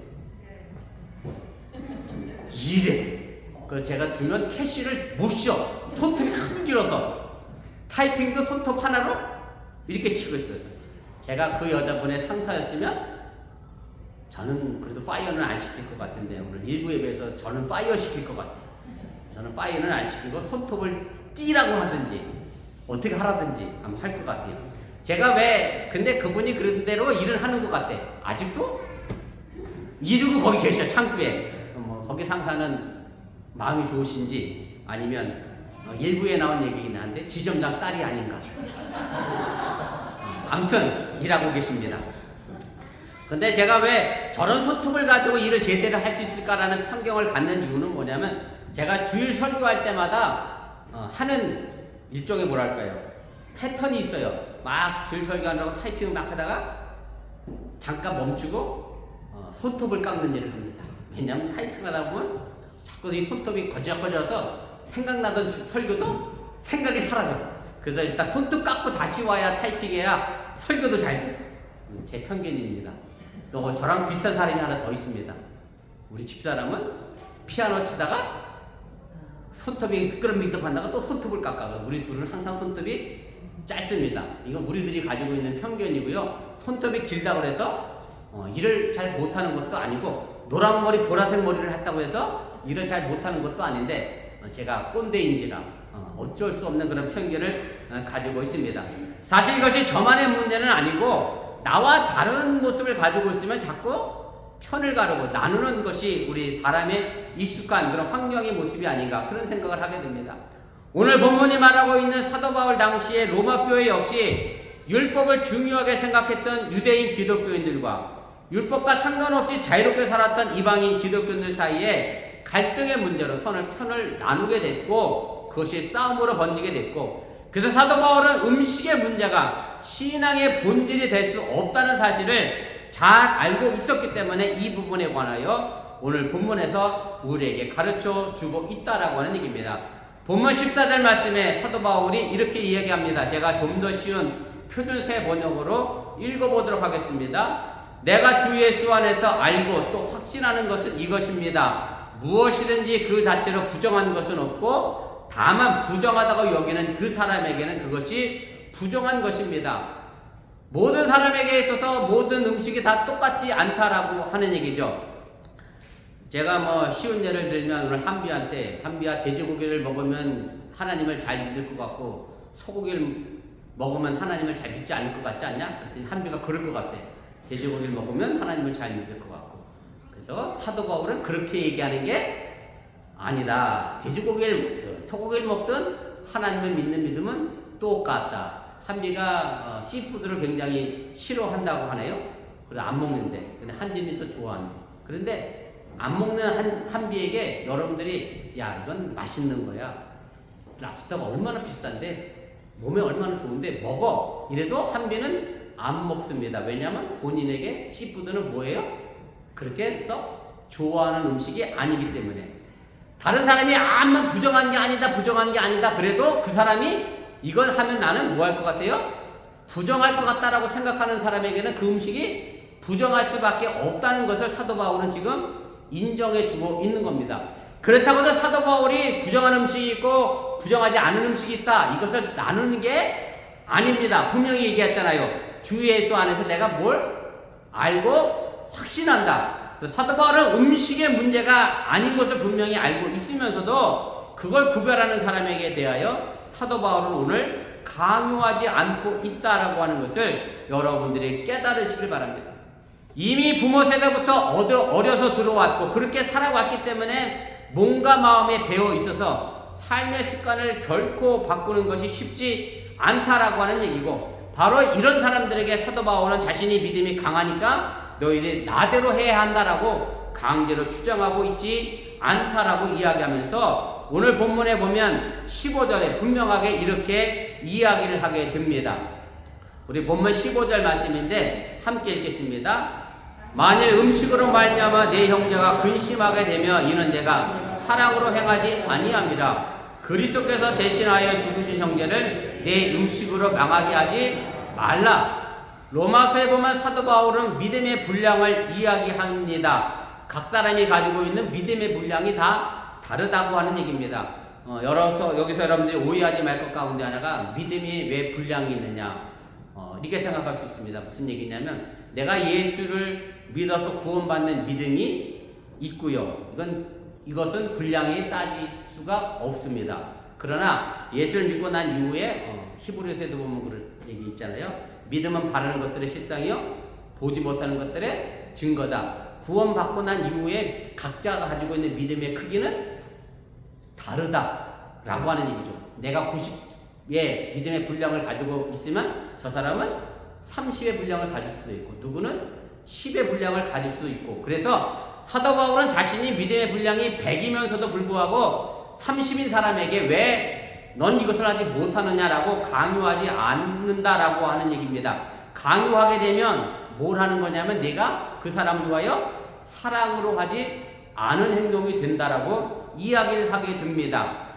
이래. 그 제가 주면 캐시를 못 쉬어. 손톱이 큰 길어서 타이핑도 손톱 하나로 이렇게 치고 있어요. 제가 그 여자분의 상사였으면 저는 그래도 파이어는 안 시킬 것 같은데, 오늘 일부 예배에서 저는 파이어 시킬 것 같아요. 저는 파이어는 안 시키고 손톱을 띠라고 하든지 어떻게 하라든지 아마 할 것 같아요. 제가 근데 그분이 그런 대로 일을 하는 것 같아. 아직도 이러고 거기 계셔, 창구에. 거기 상사는 마음이 좋으신지 아니면 일부에 나온 얘기긴 한데 지점장 딸이 아닌가. 아무튼 일하고 계십니다. 근데 제가 왜 저런 손톱을 가지고 일을 제대로 할 수 있을까라는 편견을 갖는 이유는 뭐냐면, 제가 주일 설교할 때마다 하는 일종의 뭐랄까요, 패턴이 있어요. 막 주일 설교하느라고 타이핑을 막 하다가 잠깐 멈추고 손톱을 깎는 일을 합니다. 왜냐하면 타이핑하다 보면 자꾸 이 손톱이 거지락거려서 생각나던 설교도 생각이 사라져. 그래서 일단 손톱 깎고 다시 와야 타이핑해야 설교도 잘 돼. 제 편견입니다. 또 저랑 비슷한 사람이 하나 더 있습니다. 우리 집사람은 피아노 치다가 손톱이 미끄럼미끄럼하다가 또 손톱을 깎아요. 우리 둘은 항상 손톱이 짧습니다. 이건 우리들이 가지고 있는 편견이고요. 손톱이 길다고 해서 일을 잘 못하는 것도 아니고, 노란 머리 보라색 머리를 했다고 해서 일을 잘 못하는 것도 아닌데, 제가 꼰대인지라 어쩔 수 없는 그런 편견을 가지고 있습니다. 사실 이것이 저만의 문제는 아니고, 나와 다른 모습을 가지고 있으면 자꾸 편을 가르고 나누는 것이 우리 사람의 익숙한 그런 환경의 모습이 아닌가, 그런 생각을 하게 됩니다. 오늘 본문이 말하고 있는 사도 바울 당시의 로마 교회 역시 율법을 중요하게 생각했던 유대인 기독교인들과 율법과 상관없이 자유롭게 살았던 이방인 기독교인들 사이에 갈등의 문제로 편을 나누게 됐고, 그것이 싸움으로 번지게 됐고, 그래서 사도 바울은 음식의 문제가 신앙의 본질이 될 수 없다는 사실을 잘 알고 있었기 때문에 이 부분에 관하여 오늘 본문에서 우리에게 가르쳐 주고 있다라고 하는 얘기입니다. 본문 14절 말씀에 사도 바울이 이렇게 이야기합니다. 제가 좀 더 쉬운 표준세 번역으로 읽어보도록 하겠습니다. 내가 주 예수 안에서 알고 또 확신하는 것은 이것입니다. 무엇이든지 그 자체로 부정한 것은 없고 다만 부정하다고 여기는 그 사람에게는 그것이 부정한 것입니다. 모든 사람에게 있어서 모든 음식이 다 똑같지 않다라고 하는 얘기죠. 제가 뭐 쉬운 예를 들면 오늘 한비야 돼지고기를 먹으면 하나님을 잘 믿을 것 같고 소고기를 먹으면 하나님을 잘 믿지 않을 것 같지 않냐? 그랬더니 한비가 그럴 것 같대. 돼지고기를 먹으면 하나님을 잘 믿을 것 같고. 그래서 사도 바울은 그렇게 얘기하는 게 아니다. 돼지고기를 먹든 소고기를 먹든 하나님을 믿는 믿음은 똑같다. 한비가 씨푸드를 굉장히 싫어한다고 하네요. 그래서 안 먹는데. 근데 한진이 또 좋아한대. 그런데 안 먹는 한비에게 여러분들이 야 이건 맛있는 거야. 랍스터가 얼마나 비싼데 몸에 얼마나 좋은데 먹어. 이래도 한비는 안 먹습니다. 왜냐하면 본인에게 씨푸드는 뭐예요? 그렇게 해서 좋아하는 음식이 아니기 때문에. 다른 사람이 암만 부정한 게 아니다 그래도 그 사람이 이건 하면 나는 뭐 할 것 같아요? 부정할 것 같다라고 생각하는 사람에게는 그 음식이 부정할 수밖에 없다는 것을 사도 바울은 지금 인정해 주고 있는 겁니다. 그렇다고 해서 사도 바울이 부정한 음식이 있고 부정하지 않은 음식이 있다 이것을 나누는 게 아닙니다. 분명히 얘기했잖아요. 주 예수 안에서 내가 뭘 알고 확신한다. 사도 바울은 음식의 문제가 아닌 것을 분명히 알고 있으면서도 그걸 구별하는 사람에게 대하여 사도 바울은 오늘 강요하지 않고 있다라고 하는 것을 여러분들이 깨달으시길 바랍니다. 이미 부모 세대부터 어려서 들어왔고 그렇게 살아왔기 때문에 몸과 마음에 배어 있어서 삶의 습관을 결코 바꾸는 것이 쉽지 않다라고 하는 얘기고 바로 이런 사람들에게 사도 바울은 자신이 믿음이 강하니까 너희들이 나대로 해야 한다라고 강제로 주장하고 있지 않다라고 이야기하면서 오늘 본문에 보면 15절에 분명하게 이렇게 이야기를 하게 됩니다. 우리 본문 15절 말씀인데 함께 읽겠습니다. 만일 음식으로 말미암아 내 형제가 근심하게 되며 이는 내가 사랑으로 행하지 아니함이라. 그리스도께서 대신하여 죽으신 형제를 내 음식으로 망하게 하지 말라. 로마서에 보면 사도 바울은 믿음의 분량을 이야기합니다. 각 사람이 가지고 있는 믿음의 분량이 다 다르다고 하는 얘기입니다. 여기서 여러분들이 오해하지 말 것 가운데 하나가 믿음이 왜 분량이 있느냐 이렇게 생각할 수 있습니다. 무슨 얘기냐면 내가 예수를 믿어서 구원받는 믿음이 있고요. 이것은 분량이 따질 수가 없습니다. 그러나 예수를 믿고 난 이후에 히브리서에도 보면 그런 얘기 있잖아요. 믿음은 바라는 것들의 실상이요 보지 못하는 것들의 증거다. 구원받고 난 이후에 각자가 가지고 있는 믿음의 크기는 다르다라고 하는 얘기죠. 내가 90의 믿음의 분량을 가지고 있으면 저 사람은 30의 분량을 가질 수도 있고 누구는 10의 분량을 가질 수도 있고 그래서 사도 바울은 자신이 믿음의 분량이 100이면서도 불구하고 30인 사람에게 왜 넌 이것을 하지 못하느냐라고 강요하지 않는다라고 하는 얘기입니다. 강요하게 되면 뭘 하는 거냐면 내가 그 사람을 위하여 사랑으로 하지 않은 행동이 된다라고 이야기를 하게 됩니다.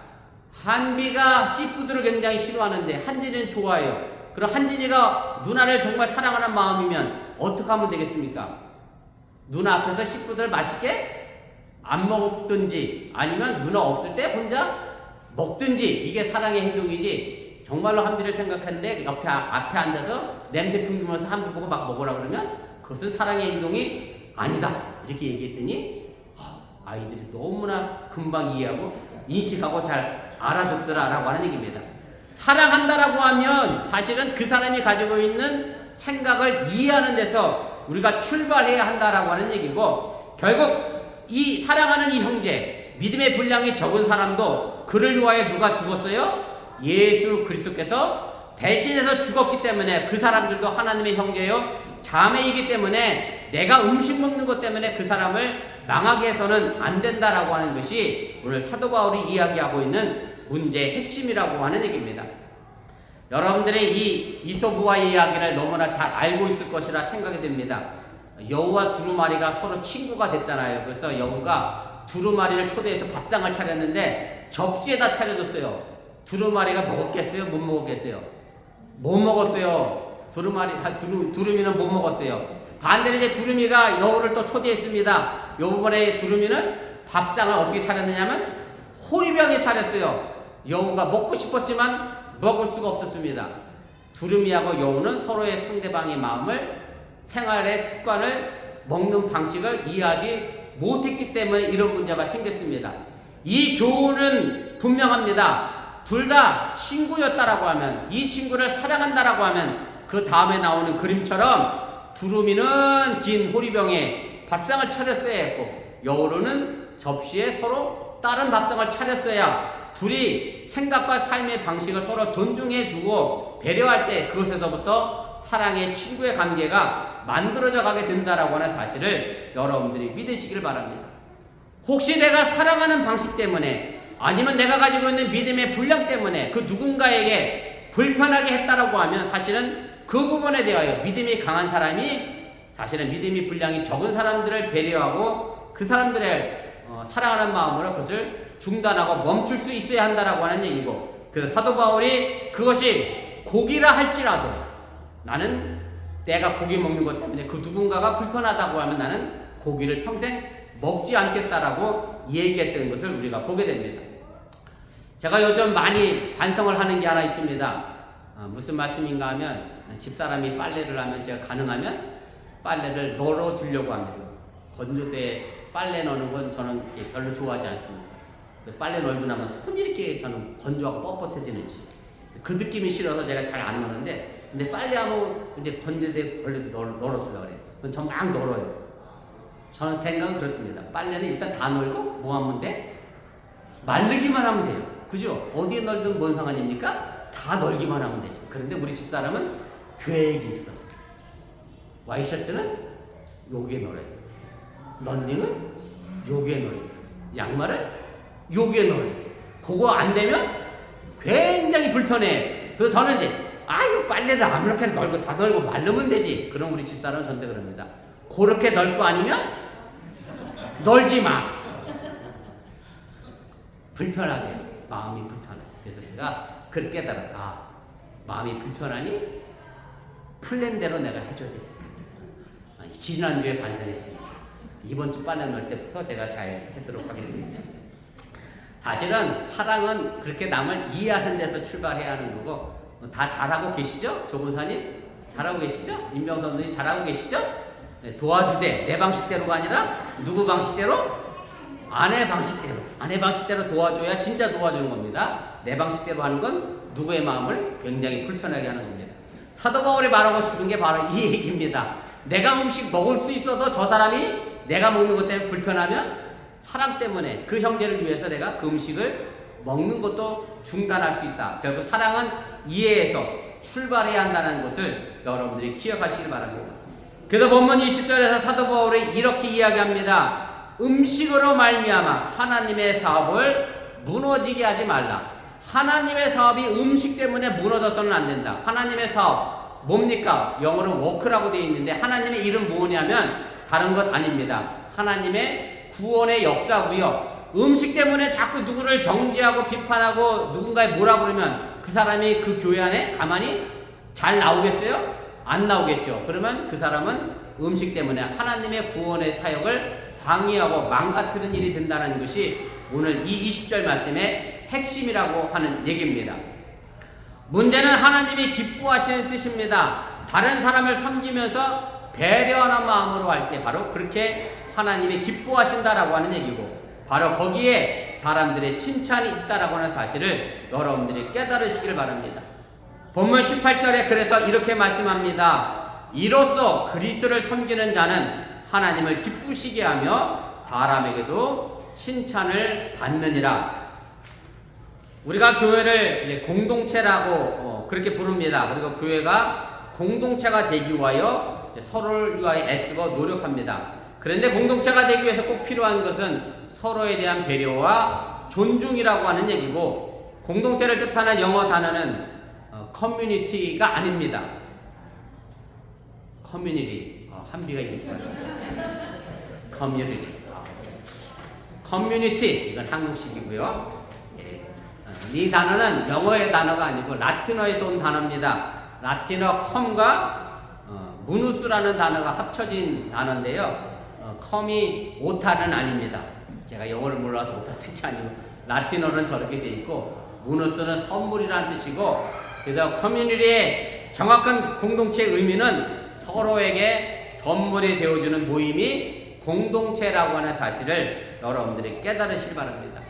한비가 씨푸드를 굉장히 싫어하는데 한진이는 좋아해요. 그럼 한진이가 누나를 정말 사랑하는 마음이면 어떻게 하면 되겠습니까? 누나 앞에서 씨푸드를 맛있게 안 먹든지 아니면 누나 없을 때 혼자 먹든지 이게 사랑의 행동이지 정말로 한비를 생각하는데 앞에 앉아서 냄새 풍기면서 한비 보고 막 먹으라 그러면 그것은 사랑의 행동이 아니다 이렇게 얘기했더니 아이들이 너무나 금방 이해하고 인식하고 잘 알아듣더라라고 하는 얘기입니다. 사랑한다라고 하면 사실은 그 사람이 가지고 있는 생각을 이해하는 데서 우리가 출발해야 한다라고 하는 얘기고 결국 이 사랑하는 이 형제 믿음의 분량이 적은 사람도 그를 위하여 누가 죽었어요? 예수 그리스도께서 대신해서 죽었기 때문에 그 사람들도 하나님의 형제요 자매이기 때문에 내가 음식 먹는 것 때문에 그 사람을 망하게 해서는 안 된다라고 하는 것이 오늘 사도 바울이 이야기하고 있는 문제의 핵심이라고 하는 얘기입니다. 여러분들이 이 이소부와의 이야기를 너무나 잘 알고 있을 것이라 생각이 됩니다. 여우와 두루마리가 서로 친구가 됐잖아요. 그래서 여우가 두루마리를 초대해서 밥상을 차렸는데 접시에다 차려줬어요. 두루마리가 먹었겠어요? 못 먹었겠어요? 못 먹었어요. 두루미는 못 먹었어요. 반대로 이제 두루미가 여우를 또 초대했습니다. 요 부분에 두루미는 밥상을 어떻게 차렸느냐면 호리병에 차렸어요. 여우가 먹고 싶었지만 먹을 수가 없었습니다. 두루미하고 여우는 서로의 상대방의 마음을, 생활의 습관을, 먹는 방식을 이해하지 못했기 때문에 이런 문제가 생겼습니다. 이 교훈은 분명합니다. 둘 다 친구였다라고 하면, 이 친구를 사랑한다라고 하면 그 다음에 나오는 그림처럼 두루미는 긴 호리병에 밥상을 차렸어야 했고 여우로는 접시에 서로 다른 밥상을 차렸어야 둘이 생각과 삶의 방식을 서로 존중해주고 배려할 때 그것에서부터 사랑의 친구의 관계가 만들어져 가게 된다라고 하는 사실을 여러분들이 믿으시길 바랍니다. 혹시 내가 사랑하는 방식 때문에 아니면 내가 가지고 있는 믿음의 분량 때문에 그 누군가에게 불편하게 했다라고 하면 사실은 그 부분에 대하여 믿음이 강한 사람이 사실은 믿음이 분량이 적은 사람들을 배려하고 그 사람들을 사랑하는 마음으로 그것을 중단하고 멈출 수 있어야 한다라고 하는 얘기고, 그래서 사도 바울이 그것이 고기라 할지라도 나는 내가 고기 먹는 것 때문에 그 누군가가 불편하다고 하면 나는 고기를 평생 먹지 않겠다라고 얘기했던 것을 우리가 보게 됩니다. 제가 요즘 많이 반성을 하는 게 하나 있습니다. 무슨 말씀인가 하면 집사람이 빨래를 하면 제가 가능하면 빨래를 널어주려고 합니다. 건조대에 빨래 넣는 건 저는 별로 좋아하지 않습니다. 빨래 널고 나면 손이 이렇게 저는 건조하고 뻣뻣해지는지 그 느낌이 싫어서 제가 잘 안 넣는데, 근데 빨래하면 이제 건조대에 걸려도 널어주려고 그래요. 그럼 전 막 널어요. 저는 생각은 그렇습니다. 빨래는 일단 다 널고 뭐 하면 돼? 말르기만 하면 돼요. 그죠? 어디에 널든 뭔 상관입니까? 다 널기만 하면 되지. 그런데 우리 집사람은 계획이 있어. 와이셔츠는 여기에 널어야 돼. 런닝은 여기에 널어야 돼. 양말은 여기에 널어야 돼. 그거 안 되면 굉장히 불편해. 그래서 저는 이제 이거 빨래를 아무렇게 널고 다 널고 말르면 되지. 그럼 우리 집사람은 전대 그럽니다. 그렇게 널고 아니면 널지 마. 불편하게, 마음이 불편해. 그래서 제가 그렇게 깨달아서 마음이 불편하니 플랜대로 내가 해줘야 되겠다. 지난주에 반성했습니다. 이번 주 빨래 넣을 때부터 제가 잘 하도록 하겠습니다. 사실은 사랑은 그렇게 남을 이해하는 데서 출발해야 하는 거고, 다 잘하고 계시죠? 조문사님? 잘하고 계시죠? 임병선님 잘하고 계시죠? 네, 도와주되 내 방식대로가 아니라 누구 방식대로? 아내 방식대로. 아내 방식대로 도와줘야 진짜 도와주는 겁니다. 내 방식대로 하는 건 누구의 마음을 굉장히 불편하게 하는 겁니다. 사도 바울이 말하고 싶은 게 바로 이 얘기입니다. 내가 음식 먹을 수 있어도 저 사람이 내가 먹는 것 때문에 불편하면 사랑 때문에 그 형제를 위해서 내가 그 음식을 먹는 것도 중단할 수 있다. 결국 사랑은 이해에서 출발해야 한다는 것을 여러분들이 기억하시길 바랍니다. 그래서 본문 20절에서 사도 바울이 이렇게 이야기합니다. 음식으로 말미암아 하나님의 사업을 무너지게 하지 말라. 하나님의 사업이 음식 때문에 무너져서는 안 된다. 하나님의 사업 뭡니까? 영어로 워크라고 되어 있는데 하나님의 이름 뭐냐면 다른 것 아닙니다. 하나님의 구원의 역사고요. 음식 때문에 자꾸 누구를 정죄하고 비판하고 누군가에 뭐라 그러면 그 사람이 그 교회 안에 가만히 잘 나오겠어요? 안 나오겠죠. 그러면 그 사람은 음식 때문에 하나님의 구원의 사역을 방해하고 망가뜨리는 일이 된다는 것이 오늘 이 20절 말씀의 핵심이라고 하는 얘기입니다. 문제는 하나님이 기뻐하시는 뜻입니다. 다른 사람을 섬기면서 배려하는 마음으로 할 때 바로 그렇게 하나님이 기뻐하신다라고 하는 얘기고, 바로 거기에 사람들의 칭찬이 있다라고 하는 사실을 여러분들이 깨달으시길 바랍니다. 본문 18절에 그래서 이렇게 말씀합니다. 이로써 그리스도를 섬기는 자는 하나님을 기쁘시게 하며 사람에게도 칭찬을 받느니라. 우리가 교회를 이제 공동체라고 그렇게 부릅니다. 그리고 교회가 공동체가 되기 위하여 서로를 위하여 애쓰고 노력합니다. 그런데 공동체가 되기 위해서 꼭 필요한 것은 서로에 대한 배려와 존중이라고 하는 얘기고, 공동체를 뜻하는 영어 단어는 커뮤니티가 아닙니다. 커뮤니티, 한비가 있니까 커뮤니티, 이건 한국식이고요. 이 단어는 영어의 단어가 아니고 라틴어에서 온 단어입니다. 라틴어 컴과 무누스라는 단어가 합쳐진 단어인데요. 컴이 오타는 아닙니다. 제가 영어를 몰라서 오타 쓴 게 아니고 라틴어는 저렇게 돼 있고 무누스는 선물이라는 뜻이고 그래서 커뮤니티의 정확한 공동체의 의미는 서로에게 선물이 되어주는 모임이 공동체라고 하는 사실을 여러분들이 깨달으시기 바랍니다.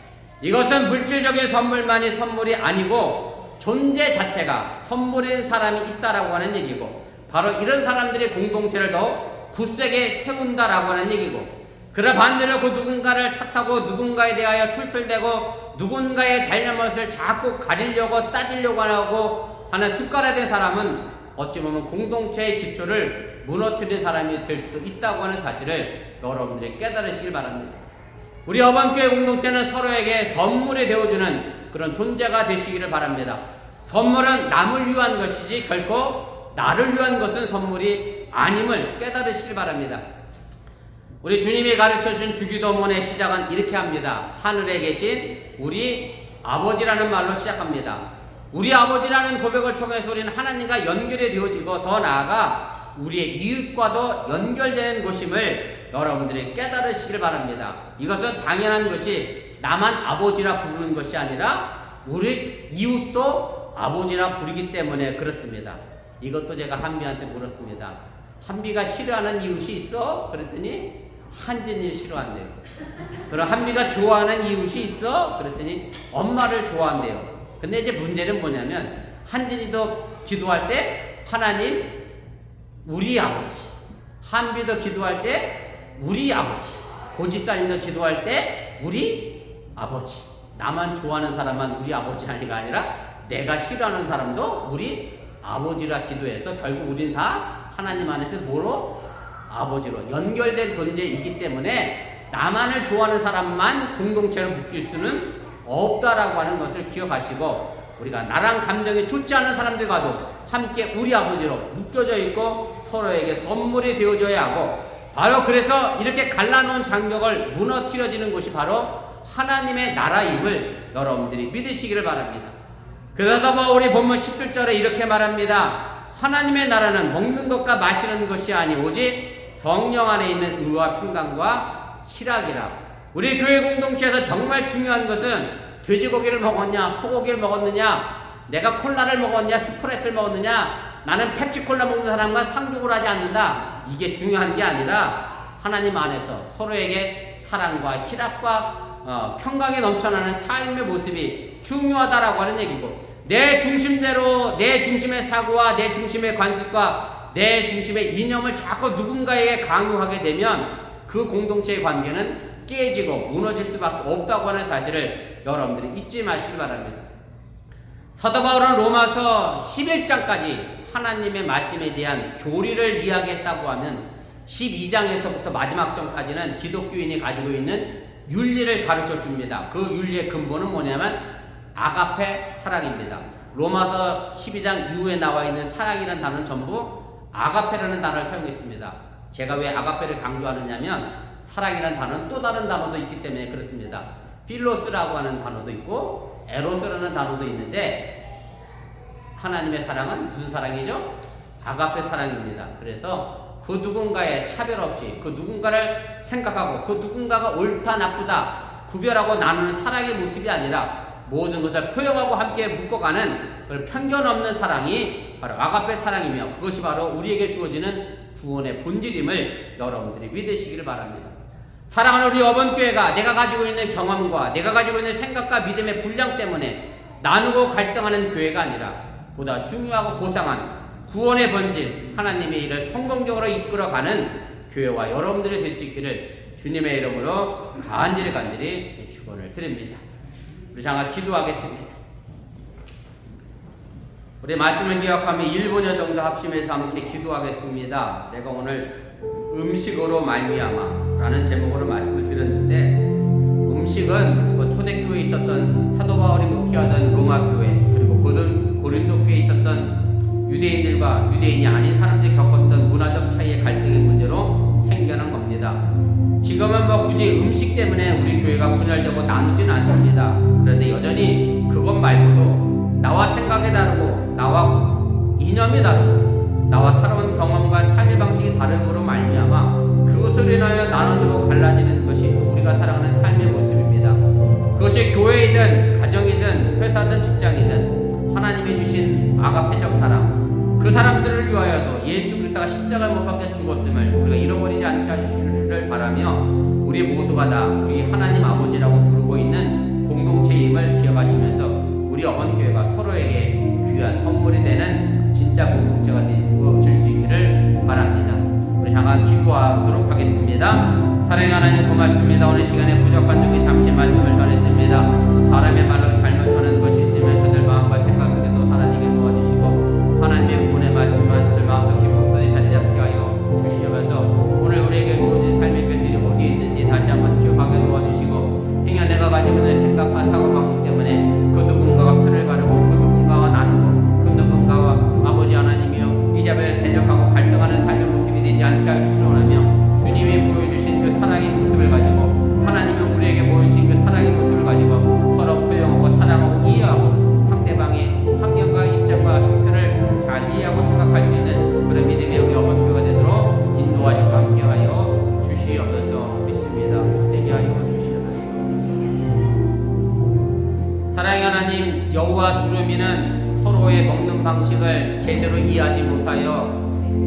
이것은 물질적인 선물만이 선물이 아니고 존재 자체가 선물인 사람이 있다라고 하는 얘기고 바로 이런 사람들이 공동체를 더 굳세게 세운다라고 하는 얘기고 그러 반대로 그 누군가를 탓하고 누군가에 대하여 툴툴대고 누군가의 잘잘못을 자꾸 가리려고 따지려고 하고 하는 습관화된 사람은 어찌 보면 공동체의 기초를 무너뜨린 사람이 될 수도 있다고 하는 사실을 여러분들이 깨달으시길 바랍니다. 우리 어반교회 공동체는 서로에게 선물이 되어주는 그런 존재가 되시기를 바랍니다. 선물은 남을 위한 것이지 결코 나를 위한 것은 선물이 아님을 깨달으시길 바랍니다. 우리 주님이 가르쳐주신 주기도문의 시작은 이렇게 합니다. 하늘에 계신 우리 아버지라는 말로 시작합니다. 우리 아버지라는 고백을 통해서 우리는 하나님과 연결이 되어지고 더 나아가 우리의 이웃과도 연결되는 것임을 여러분들이 깨달으시길 바랍니다. 이것은 당연한 것이 나만 아버지라 부르는 것이 아니라 우리 이웃도 아버지라 부르기 때문에 그렇습니다. 이것도 제가 한비한테 물었습니다. 한비가 싫어하는 이웃이 있어? 그랬더니 한진이를 싫어한대요. 그럼 한비가 좋아하는 이웃이 있어? 그랬더니 엄마를 좋아한대요. 근데 이제 문제는 뭐냐면 한진이도 기도할 때 하나님 우리 아버지, 한비도 기도할 때 우리 아버지, 고지사님도 기도할 때 우리 아버지. 나만 좋아하는 사람만 우리 아버지가 아니라 내가 싫어하는 사람도 우리 아버지라 기도해서 결국 우린 다 하나님 안에서 뭐로? 아버지로 연결된 존재이기 때문에 나만을 좋아하는 사람만 공동체로 묶일 수는 없다라고 하는 것을 기억하시고 우리가 나랑 감정이 좋지 않은 사람들과도 함께 우리 아버지로 묶여져 있고 서로에게 선물이 되어줘야 하고 바로 그래서 이렇게 갈라놓은 장벽을 무너뜨려지는 곳이 바로 하나님의 나라임을 여러분들이 믿으시기를 바랍니다. 그러다 우리 본문 17절에 이렇게 말합니다. 하나님의 나라는 먹는 것과 마시는 것이 아니 오직 성령 안에 있는 의와 평강과 희락이라. 우리 교회 공동체에서 정말 중요한 것은 돼지고기를 먹었냐 소고기를 먹었느냐 내가 콜라를 먹었냐 스프레트를 먹었느냐 나는 펩시콜라 먹는 사람과 상종을 하지 않는다. 이게 중요한 게 아니라 하나님 안에서 서로에게 사랑과 희락과 평강에 넘쳐나는 삶의 모습이 중요하다라고 하는 얘기고 내 중심대로 내 중심의 사고와 내 중심의 관습과 내 중심의 이념을 자꾸 누군가에게 강요하게 되면 그 공동체의 관계는 깨지고 무너질 수밖에 없다고 하는 사실을 여러분들이 잊지 마시기 바랍니다. 사도 바울은 로마서 11장까지 하나님의 말씀에 대한 교리를 이야기했다고 하면 12장에서부터 마지막 장까지는 기독교인이 가지고 있는 윤리를 가르쳐 줍니다. 그 윤리의 근본은 뭐냐면 아가페 사랑입니다. 로마서 12장 이후에 나와 있는 사랑이라는 단어는 전부 아가페라는 단어를 사용했습니다. 제가 왜 아가페를 강조하느냐면 사랑이라는 단어는 또 다른 단어도 있기 때문에 그렇습니다. 필로스라고 하는 단어도 있고 에로스라는 단어도 있는데 하나님의 사랑은 무슨 사랑이죠? 아가페 사랑입니다. 그래서 그 누군가의 차별 없이 그 누군가를 생각하고 그 누군가가 옳다 나쁘다 구별하고 나누는 사랑의 모습이 아니라 모든 것을 포용하고 함께 묶어가는 그런 편견 없는 사랑이 바로 아가페 사랑이며 그것이 바로 우리에게 주어지는 구원의 본질임을 여러분들이 믿으시기를 바랍니다. 사랑하는 우리 어번교회가 내가 가지고 있는 경험과 내가 가지고 있는 생각과 믿음의 분량 때문에 나누고 갈등하는 교회가 아니라 보다 중요하고 고상한 구원의 본질 하나님의 일을 성공적으로 이끌어가는 교회와 여러분들이 될 수 있기를 주님의 이름으로 간절히 축원을 드립니다. 우리 잠깐 기도하겠습니다. 우리 말씀을 기억하며 1분여 정도 합심해서 함께 기도하겠습니다. 제가 오늘 음식으로 말미암아 라는 제목으로 말씀을 드렸는데 음식은 그 초대교회에 있었던 사도 바울이 목회하던 로마교회 그리고 고린도교회에 있었던 유대인들과 유대인이 아닌 사람들이 겪었던 문화적 차이의 갈등의 문제로 생겨난 겁니다. 지금은 굳이 음식 때문에 우리 교회가 분열되고 나누지는 않습니다. 그런데 여전히 그것 말고도 나와 생각이 다르고 나와 이념이 다르고 나와 살아온 경험과 삶의 방식이 다름으로 말미암아 그것으로 인하여 나눠지고 갈라지는 것이 우리가 살아가는 삶의 모습입니다. 그것이 교회이든 가정이든 회사든 직장이든 하나님이 주신 아가페적 사랑, 그 사람들을 위하여도 예수 그리스도가 십자가에 못 박혀 죽었음을 우리가 잃어버리지 않게 해주시기를 바라며, 우리 모두가 다 우리 하나님 아버지라고 부르고 있는 공동체임을 기억하시면서 우리 어머니교회가 서로에게 귀한 선물이 되는 진짜 공동체가 되어줄 수 있기를 바랍니다. 우리 잠깐 기도하도록 하겠습니다. 사랑의 하나님 고맙습니다. 오늘 시간에 부족한 중에 잠시 말씀을 전했습니다. 사람의 말로 잘못 전하는 것이 있으면 저들 마음과 생각 속에서 하나님께 도와주시고 하나님의 구원의 말씀만 저들 마음속 깊은 자리 잡게 하여 주시면서 오늘 우리에게 주어진 삶의 길들이 어디에 있는지 다시 한번 기억하게 도와주시고, 행여 내가 가지고 있는 생각과 사고방식 때문에 그 누군가가 편을 가르고 그 누군가가 나누고 그 누군가와 아버지 하나님이여 이 자리에 대적하고 갈등하는 삶의 모습이 되지 않게 해주시오라며, 주님이 보여주신 그 사랑의 모습을 가지고 하나님이 우리에게 보여주신 그 사랑의 모습을 가지고 서로 포용하고 사랑하고 이해하고 상대방의 환경과 입장과 형편을 잘 이해하고 생각할 수 있는 그런 믿음의 우리 어머니가 되도록 인도하시고 함께하여 주시옵소서. 믿습니다. 되게 하여 주시옵소서. 사랑의 하나님, 여우와 두루미는 서로의 먹는 방식을 제대로 이해하지 못하여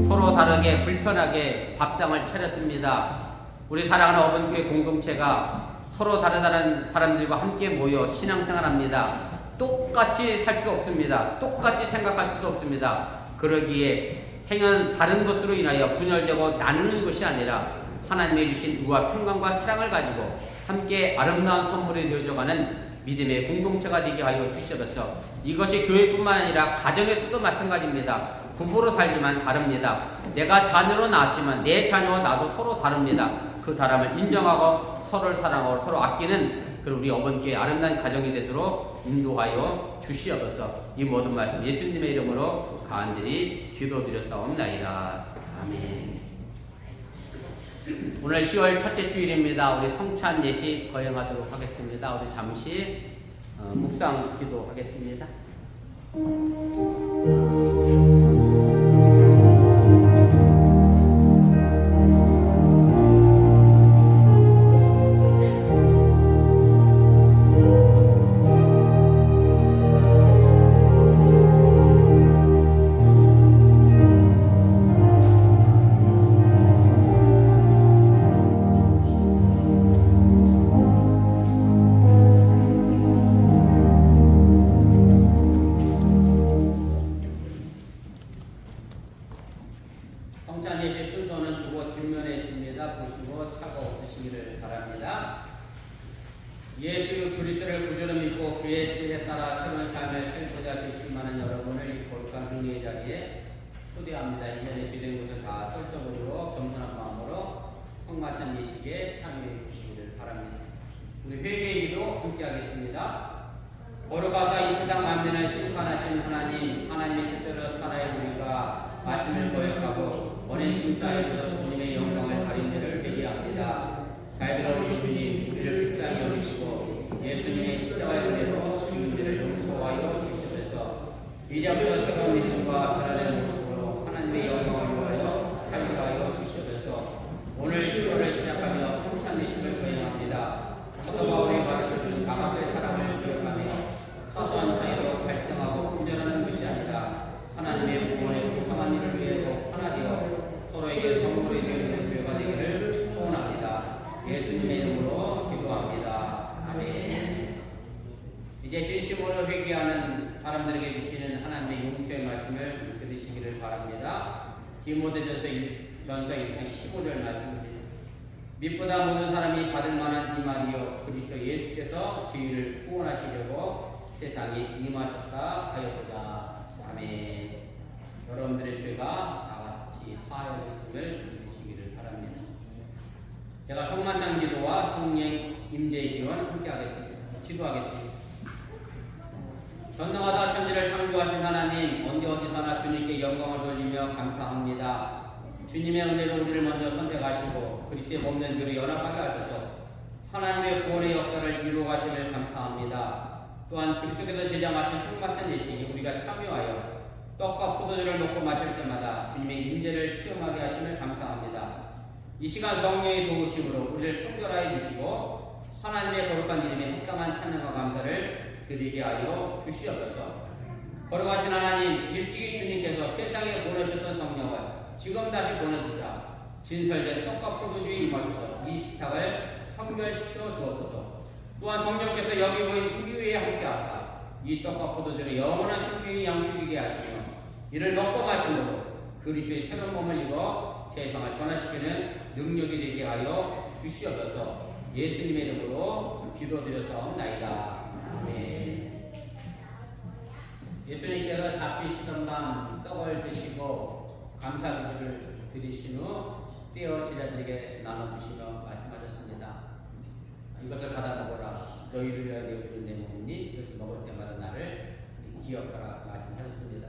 서로 다르게 불편하게 밥상을 차렸습니다. 우리 사랑하는 어머니교회 공동체가 서로 다르다는 사람들과 함께 모여 신앙생활합니다. 똑같이 살 수 없습니다. 똑같이 생각할 수도 없습니다. 그러기에 행한 다른 것으로 인하여 분열되고 나누는 것이 아니라 하나님의 주신 의와 평강과 사랑을 가지고 함께 아름다운 선물이 되어져가는 믿음의 공동체가 되게 하여 주시옵소서. 이것이 교회뿐만 아니라 가정에서도 마찬가지입니다. 부부로 살지만 다릅니다. 내가 자녀로 낳았지만 내 자녀와 나도 서로 다릅니다. 그 다름을 인정하고 서로를 사랑하고 서로 아끼는 그리고 우리 어머니의 아름다운 가정이 되도록 인도하여 주시옵소서. 이 모든 말씀 예수님의 이름으로 간절히 기도드렸사옵나이다. 아멘. 오늘 10월 첫째 주일입니다. 우리 성찬 예식 거행하도록 하겠습니다. 우리 잠시 묵상 기도하겠습니다. 성찬 예식 순서는 주보 뒷면에 있습니다. 보시고 차고 드시기를 바랍니다. 예수 그리스도를 구주로 믿고 그의 뜻에 따라 새로운 삶을 살고자 결심하는 여러분을 이 거룩한 승리의 자리에 초대합니다. 이전에 주된 것을 다 떨쳐버리고 겸손한 마음으로 성찬 예식에 참여해 주시기를 바랍니다. 우리 회개의 기도 함께 하겠습니다. 거룩하사 이 세상 만민을 심판하신 하나님, 하나님의 뜻대로 살아야 우리가 말씀을 거역하고 원행 심사에서 주님의 영광을 가린 데를 회개합니다. 잘 들어오신 주님, 우리를 불쌍히 여기시고 예수님의 십자가의 은혜로 주님들을 용서하여 주시옵소서. 이제부터 새로운 믿음과 변화된 모습으로 하나님의 영광을 위하여 살게 하여 주시옵소서. 오늘 10월을 시작하며 성찬 예식을 거행합니다. 사도 바울이 가르쳐준 아가페 사랑을 기억하며 사소한 차이로 갈등하고 분열하는 것이 아니라 하나님의 구원의 무상한 일을 위해 더욱 하나 되어 서로에게 선물이 되어주는 교회가 되기를 소원합니다. 예수님의 이름으로 기도합니다. 아멘. 이제 신심으로 회개하는 사람들에게 주시는 하나님의 용서의 말씀을 들으시기를 바랍니다. 디모데전서 1장 15절 말씀입니다. 믿보다 모든 사람이 받을 만한 이 말이요 그리스도 예수께서 저희를 구원하시려고 세상에 임하셨다 하였도다. 아멘. 여러분들의 죄가 나같이 사하였음을 믿으시기를 바랍니다. 제가 성만찬 기도와 성령 임재의 기도는 함께 하겠습니다. 기도하겠습니다. 전능하다 천지를 창조하신 하나님, 언제 어디서나 주님께 영광을 돌리며 감사합니다. 주님의 은혜로 우리를 먼저 선택하시고 그리스도의 몸된 교를 연합하게 하셔서 하나님의 구원의 역사를 이루어가심을 감사합니다. 또한 그리스도께서 제정하신 성만찬 예식에 우리가 참여하여 떡과 포도주를 먹고 마실 때마다 주님의 임재를 체험하게 하심을 감사합니다. 이 시간 성령의 도우심으로 우리를 성결하여 주시고 하나님의 거룩한 이름에 합당한 찬양과 감사를 드리게 하여 주시옵소서. 거룩하신 하나님, 일찍이 주님께서 세상에 보내셨던 성령을 지금 다시 보내주사 진설된 떡과 포도주에 임하셔서 이 식탁을 성결시켜 주옵소서. 또한 성령께서 여기 모인 우리 위에 함께하사 이 떡과 포도주를 영원한 생명의 양식이게 하시며 이를 먹고 마심으로 그리스도의 새로운 몸을 입어 세상을 변화시키는 능력이 되게 하여 주시옵소서. 예수님의 이름으로 기도드렸사옵나이다. 아멘. 예수님께서 잡히시던 밤 떡을 드시고 감사기도를 드리신 후 떼어 제자들에게 나눠주시며 말씀하셨습니다. 이것을 받아 먹어라. 너희를 위하여 내어주는 내 몸이니 이것을 먹을 때마다 나를 기억하라 말씀하셨습니다.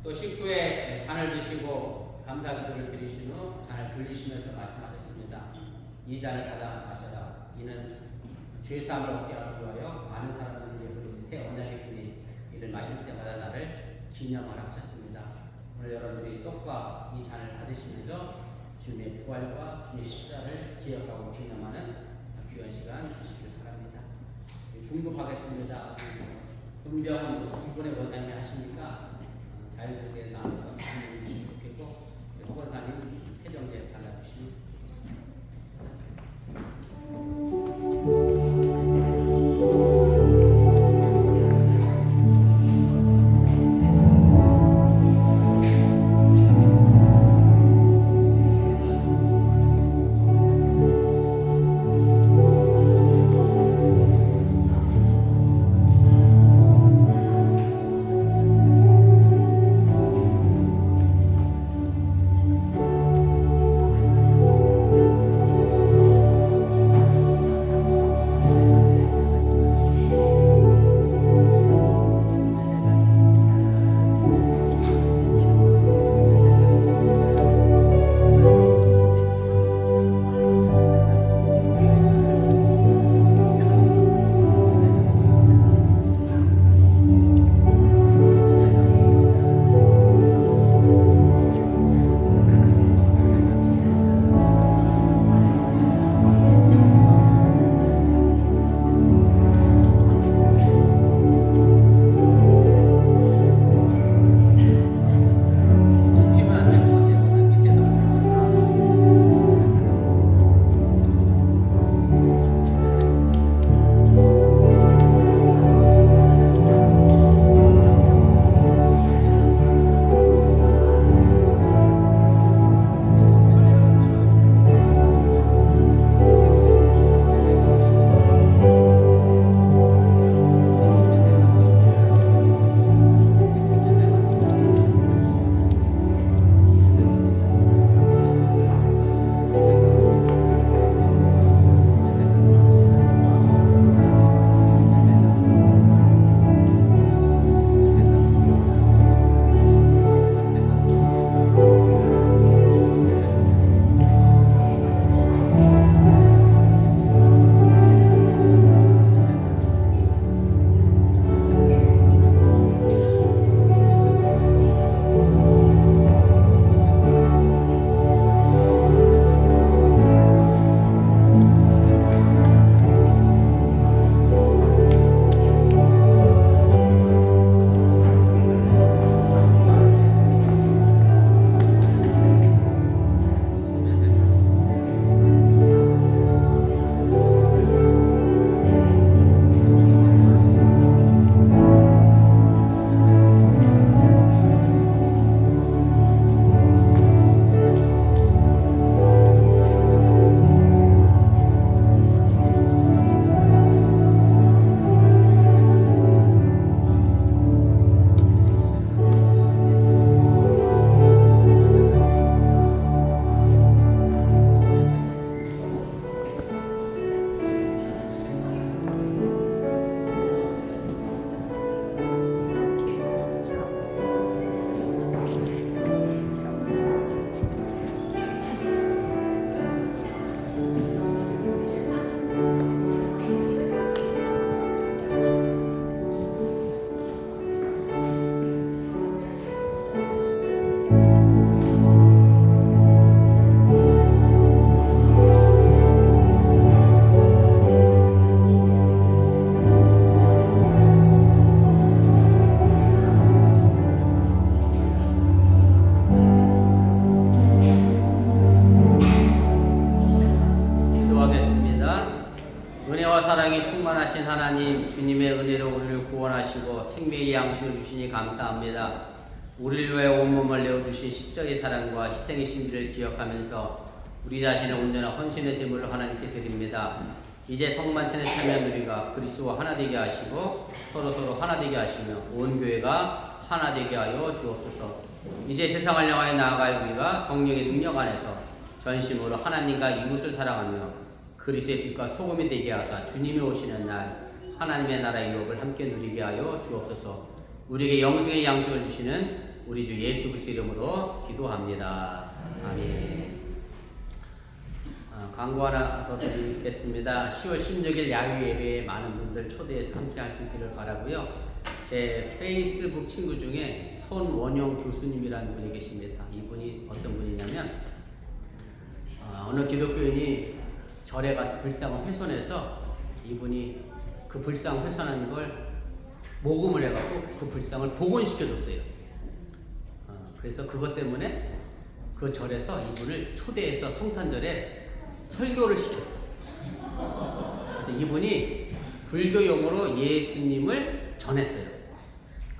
또 식후에 잔을 드시고 감사기도를 드리신 후 잔을 돌리시면서 말씀하셨습니다. 이 잔을 받아 마셔라. 이는 죄사함을 얻게 하기 위하여 많은 사람들에게 부르는 새 언약의 분이 이를 마실 때마다 나를 기념하라 하셨습니다. 오늘 여러분들이 떡과 이 잔을 받으시면서 주님의 부활과 주님의 십자를 기억하고 기념하는 귀한 시간 되시길 바랍니다. 궁금하겠습니다. 분명 두 분의 원장님이 하시니까 자연스럽게 나눠서 말씀해 주시면 좋겠고 홍원사님 세정제 달아주시면 기도하겠습니다. 은혜와 사랑이 충만하신 하나님, 주님의 은혜로 우리를 구원하시고 생명의 양식을 주시니 감사합니다. 우리를 위해 온몸을 내어주신 십자가의 사랑과 희생의 신비를 기억하면서 우리 자신의 온전한 헌신의 제물을 하나님께 드립니다. 이제 성만찬에 참여한 우리가 그리스도와 하나 되게 하시고 서로 하나 되게 하시며 온 교회가 하나 되게 하여 주옵소서. 이제 세상을 향하여 나아갈 우리가 성령의 능력 안에서 전심으로 하나님과 이웃을 사랑하며 그리스도의 빛과 소금이 되게 하사 주님이 오시는 날 하나님의 나라의 유업을 함께 누리게 하여 주옵소서. 우리에게 영생의 양식을 주시는 우리 주 예수 그리스도 이름으로 기도합니다. 아멘. 광고 하나 더 드리겠습니다. 10월 16일 야유 예배에 많은 분들 초대해서 함께 할 수 있기를 바라고요. 제 페이스북 친구 중에 손원영 교수님이라는 분이 계십니다. 이분이 어떤 분이냐면 어느 기독교인이 절에 가서 불상을 훼손해서 이분이 그 불상 훼손한 걸 모금을 해갖고 그 불상을 복원시켜줬어요. 그래서 그것 때문에 그 절에서 이분을 초대해서 성탄절에 설교를 시켰어. 이분이 불교용어로 예수님을 전했어요.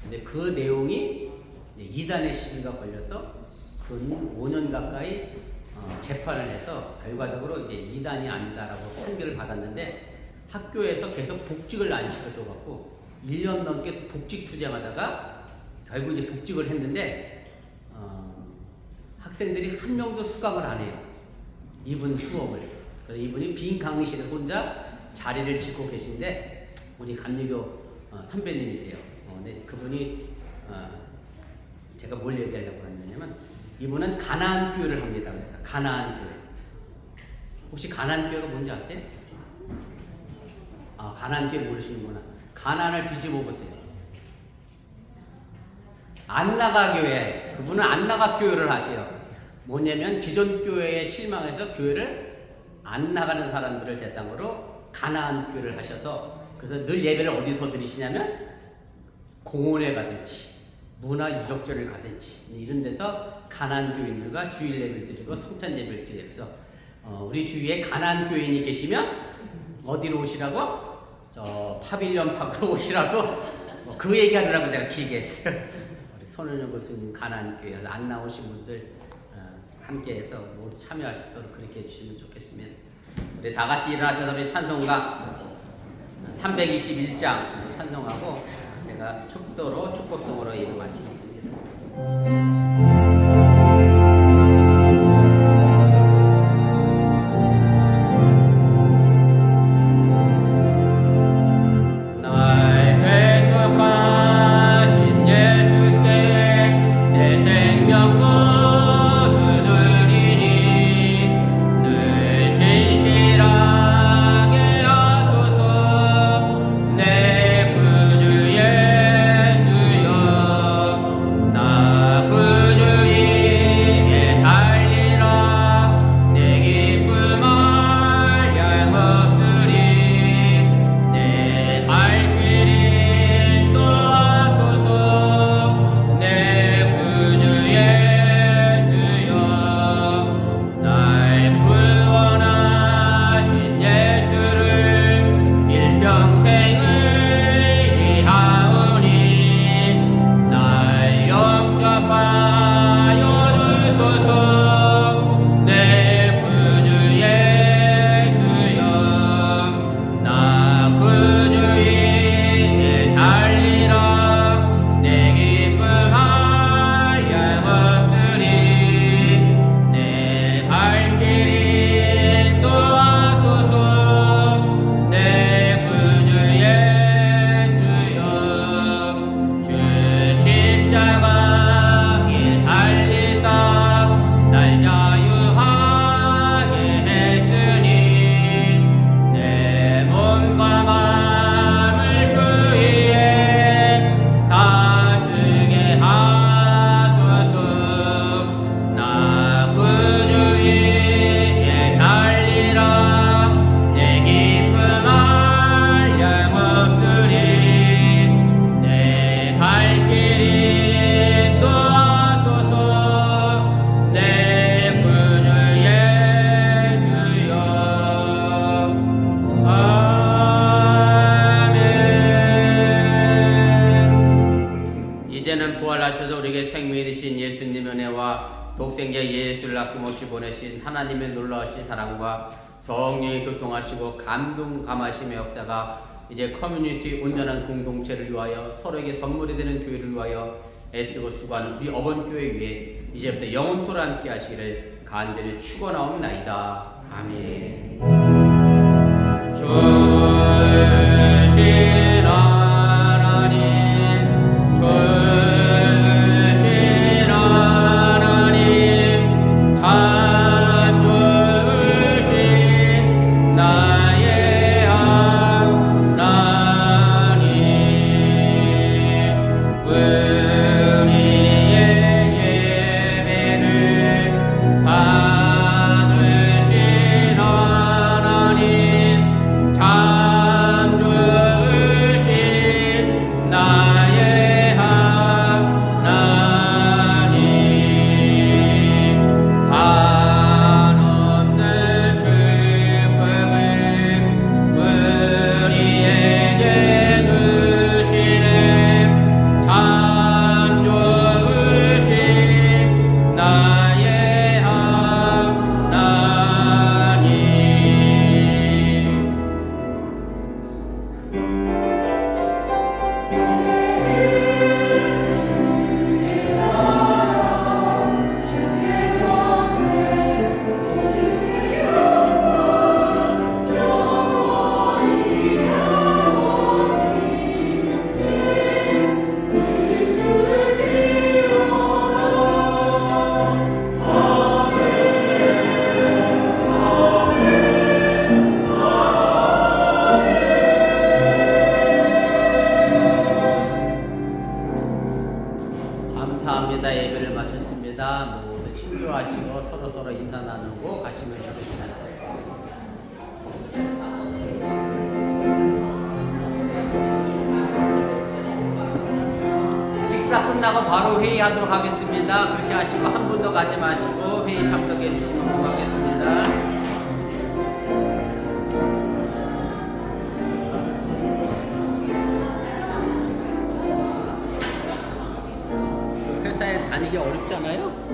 근데 그 내용이 이단의 시비가 걸려서 근 5년 가까이 재판을 해서 결과적으로 이제 이단이 아니다라고 판결을 받았는데 학교에서 계속 복직을 안 시켜줘갖고 1년 넘게 복직 투쟁하다가 결국 이제 복직을 했는데 학생들이 한 명도 수강을 안 해요. 이분 수업을. 그래서 이분이 빈 강의실에 혼자 자리를 짓고 계신데 우리 감리교 선배님이세요. 근데 그분이 제가 뭘 얘기하려고 하냐면 이분은 가나안 교회를 합니다. 그래서 가나안 교회. 혹시 가나안 교회가 뭔지 아세요? 가나안 교회 모르시는구나. 가나안을 뒤집어 보세요. 안나가 교회. 그분은 안나가 교회를 하세요. 뭐냐면 기존 교회에 실망해서 교회를 안 나가는 사람들을 대상으로 가나안 교회를 하셔서 그래서 늘 예배를 어디서 드리시냐면 공원에 가든지 문화 유적지를 가든지 이런 데서 가나안 교인들과 주일 예배를 드리고 성찬 예배를 드려서 우리 주위에 가나안 교인이 계시면 어디로 오시라고? 저 파빌리온 파크로 오시라고 그 얘기하느라고 제가 길게 했어요. 우리 손은영 교수님 가나안 교회 안 나오신 분들 함께해서 모두 참여할 수 있도록 그렇게 해주시면 좋겠습니다. 우리 다 같이 일어나셔서 우리 찬송가 321장 찬송하고 제가 축도로 축복성으로 예배 마치겠습니다. 구주 독생자 예수를 아낌없이 보내신 하나님의 놀라우신 사랑과 성령의 교통하시고 감동감하심의 역사가 이제 커뮤니티 온전한 공동체를 위하여 서로에게 선물이 되는 교회를 위하여 애쓰고 수고하는 우리 어번교회 위에 이제부터 영원토록 함께 하시기를 간절히 축원하옵나이다. 아멘. 주신 하나님 주신 하나님 참 주신 나의 하나님 우리의 예배를 받으신 하나님 참 주신 나의 하나님 한없는 축복을 우리에게 주시네 참 주신 나의 하나님 감사합니다. 예배를 마쳤습니다. 모두 친교하시고 서로 인사 나누고 가시면 좋겠습니다. 식사 끝나고 바로 회의하도록 하겠습니다. 그렇게 하시고 한 분도 가지 마시고 회의 참석해 주시면 고맙겠습니다. 회사에 다니기 어렵잖아요.